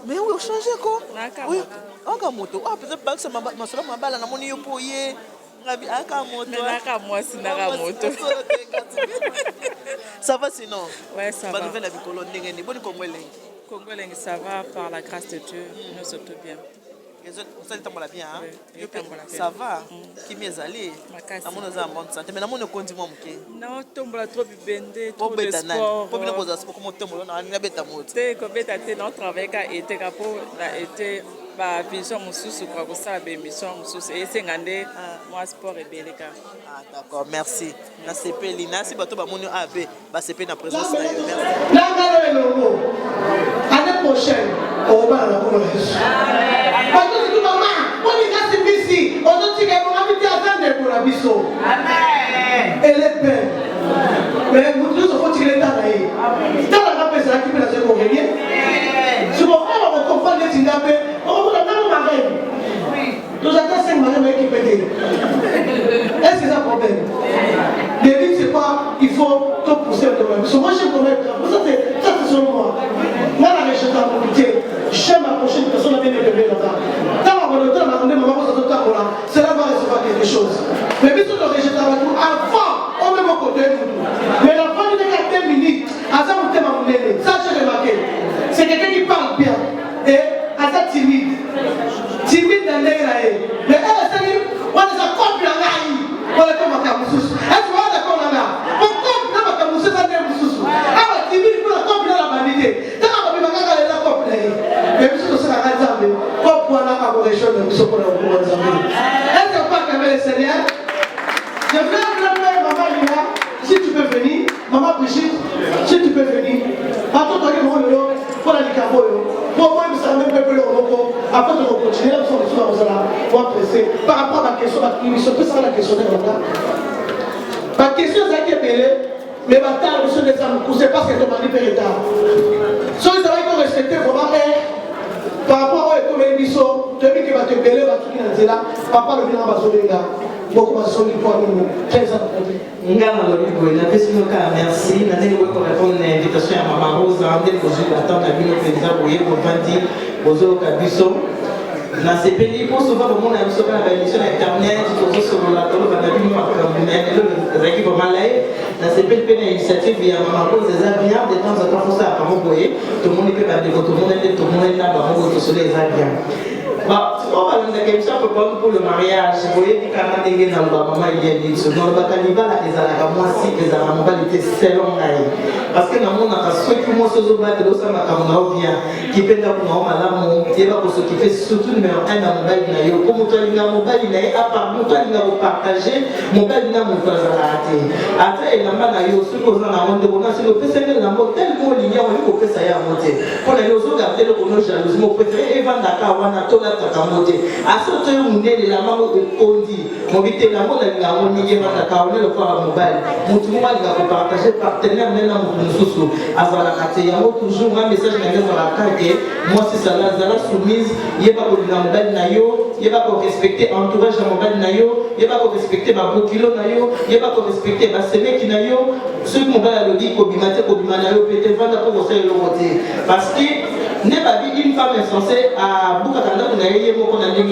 Mais oui, on change quoi? Oui, encore moto. Ah, peut-être pas que ça m'a balle, on a mon yopoye. Ça va sinon? Ouais, ça va. Bonne nouvelle avec Cologne, bonne Congolais. Congolais, ça va par la grâce de Dieu, nous sommes bien. Vous allez tomber bien, ça va. Qui m'est allé? La monnaie est en bonne santé, mais la monnaie continue à monter. Non, tombe la trop bébé, trop de sport. Pour bien poser sport, comment tombe là, on a bête à monter. C'est comme bête à te notre travail a été capable été ba vision mususu kwa kusala be mission mususu et c'est ngandé moi sport et beleka. Ah d'accord, merci. Na CP Lina si bato ba moni AB ba CP na présence na yo. Merci. Là le année prochaine on va la pour Jésus. Parce que maman, on est là c'est ici, on doit dire qu'on va mettre à vendre pour la biso. Amen. Elle est belle. Mais vous tous faut tirer ta naïe. Dans la personne qui peut la se convenir. Si on va comprendre les Zimbabwe, on va dans ma reine. Nous avons 5 marins qui peuvent dire. Est-ce que c'est un problème? Le but c'est quoi? Il faut tout pousser le domaine. Parce que moi j'aime quand même. Ça c'est sur moi. Moi la région de la mobilité, j'aime approcher une personne à bien élever là-bas. Dans la volonté, on m'a demandé maman ça doit là. Cela va recevoir quelque chose. Mais bien sûr le région de la mobilité, avant, on met mon côté. Mais la fin de 4 minutes, à ça vous t'aimez mon aîné. Ça j'ai remarqué. C'est quelqu'un qui parle bien. Et à ça timide. Timide dans l'air. Mais elle, c'est on les a compris la naïe. On les a compris. Est-ce qu'on est d'accord là? On comprend la camouflage, ça n'est pas sous. Alors, timide pour la compris la vanité. Dans la Bible, on les a compris. Mais monsieur, c'est la raison. Pourquoi on a pas de choses de ce qu'on a au Est-ce qu'on pas qu'avec le Seigneur? Je veux vraiment maman Lina, si tu peux venir, maman Brigitte, si tu peux venir. Attends, tu vas aller pour la Nicabo. Pour moi, ça ne même pas le repos. Après, on va continuer. Là, on va presser. Par rapport à la question, il se peut ça la question. La question, c'est qui est payée. Mais maintenant, monsieur des âmes, c'est parce que ton mari paye le temps. Si vous avez respecté vraiment, par rapport à l'émission, tu as vu qu'il va te payer, va tout qui là. Papa le vient à Bazoléga. Beaucoup de choses pour nous. 15 ans. Merci. Nous allons répondre à l'invitation à Maman Rose. Nous allons attendre la vie président pour vendre aux Kabiso. Dans ces pays, pour souvent, le monde a une émission internet, tout ça sur la table, on a vu le récit pour Malais. Dans ces pays, il y a une initiative, il y a Maman Rose, des avions, de temps en temps, ça a pas tout le monde peut pas tout le monde est là, tout le monde est là, tout les avions. Bah, tu vois, on a quelque chose pour le mariage. Vous voyez, quand on est dans le maman, il y a des choses. Dans le Bakaniba, les Alaka, moi aussi, les Alaka, était selon Naï. Parce que dans mon action, qui moi, ce zoba, de l'osa, ma camona, bien, qui peut être pour madame, qui va pour ce qui fait surtout numéro 1 dans mon mobile naïo. Pour mon toit, il y a mon mobile naïo, à part mon toit, il y a partagé, mon mobile naïo, mon toit, raté. Après, il y a un naïo, ce qu'on a monté, on a sur le PC, il y a un tel mot, il y a un mot, que ça y a monté. Pour les autres, garder le chrono jalousement, préféré, Evan Dakar, Wanatola, Takamote. À ce temps, on est de la maman de Kondi. Mon vite, la mode de la monnaie, Evan Dakar, on est le corps à mobile. Mon tout le monde va partager, partenaire, maintenant, mon sous. Avant la carte, il y a toujours un message dans la carte. Moi, c'est ça, la soumise, il n'y a pas de mobile naïo, il n'y a pas de respecter entourage de mobile naïo, il n'y a pas de respecter ma kilo naïo, il n'y a pas de respecter ma sémé qui naïo. Ceux qui m'ont dit Kobimanayo, peut-être vendre pour vous le voter. Parce que n'est pas dit une femme insensée à Boukakanda pour n'aller mon condamné,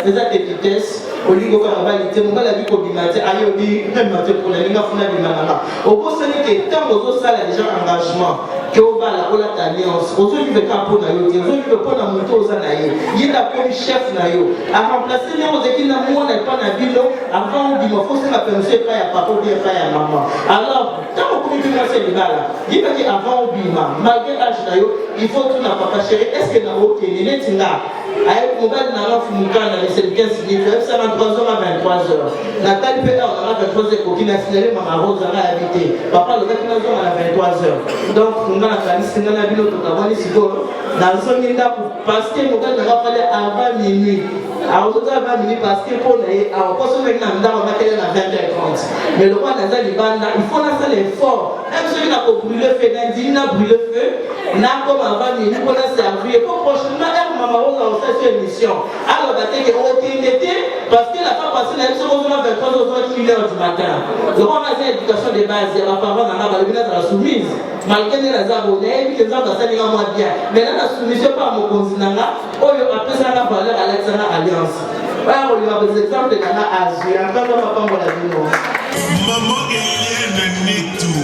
les actes de vitesse, au lieu de mon gars la vie Kobimate, aïe, même pour la ligne à Bimanama. Au cours de ce qui tant aux autres salles déjà engagement, que au bas la Ola Alliance, aux autres qui veulent pas pour Nayo, aux autres qui veulent pas la moto aux Anaï, il y a comme chef Nayo, à remplacer les autres qui n'ont pas la ville, avant on dit, il faut que la personne pas à papa ou bien pas à maman. Alors, tant qu'on dit c'est le mal, il va dire avant au bima, malgré l'âge Nayo, il faut tout n'a pas chéri, est-ce que Nayo qui est né là? Avec mon gars, n'a pas fumé quand on a laissé le 15 minutes, ça va 23h à 23h. Nathalie Pédard, on a 23h, qui n'a signalé ma rose à habité. Papa, le gars qui n'a pas à 23h. Donc, on a la liste, on a vu notre travail, c'est bon. Dans son minute, parce que mon gars n'a pas fallu avant minuit. Alors, on a 20 minutes parce que pour les. Alors, pour ceux qui n'ont pas été à 20h30. Mais le roi n'a pas dit, il faut lancer l'effort. Même ceux qui n'ont pas brûlé le feu, il n'a brûlé le feu, n'a comme avant minuit, pour la servir. Pour prochainement, maman rose a cette émission. Alors, on été parce que la femme passée, elle se retrouve à 23h du matin. Donc, on a cette éducation de base. La parole n'a pas la soumise. Malgré les abonnés, les gens dans cette ligne bien. Mais là, la soumission par mon continent, après ça, la valeur à l'extérieur alliance. Alors, il y a des exemples de Ghana Asie. Encore, on va la vie. Maman Eliane Netou.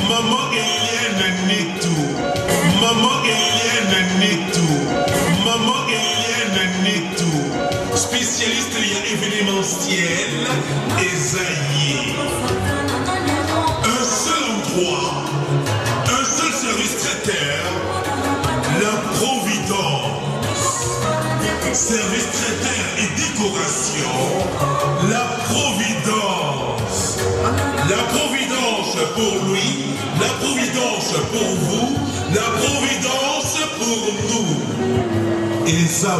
Maman Eliane Netou. Maman Eliane Netou. Maman Eliane Netou. Spécialiste événementiel, Esaïe. Un seul endroit, un seul service traiteur, la Providence. Service traiteur et décoration, la Providence. La Providence pour lui, la Providence pour vous, la Providence pour nous. Et ça,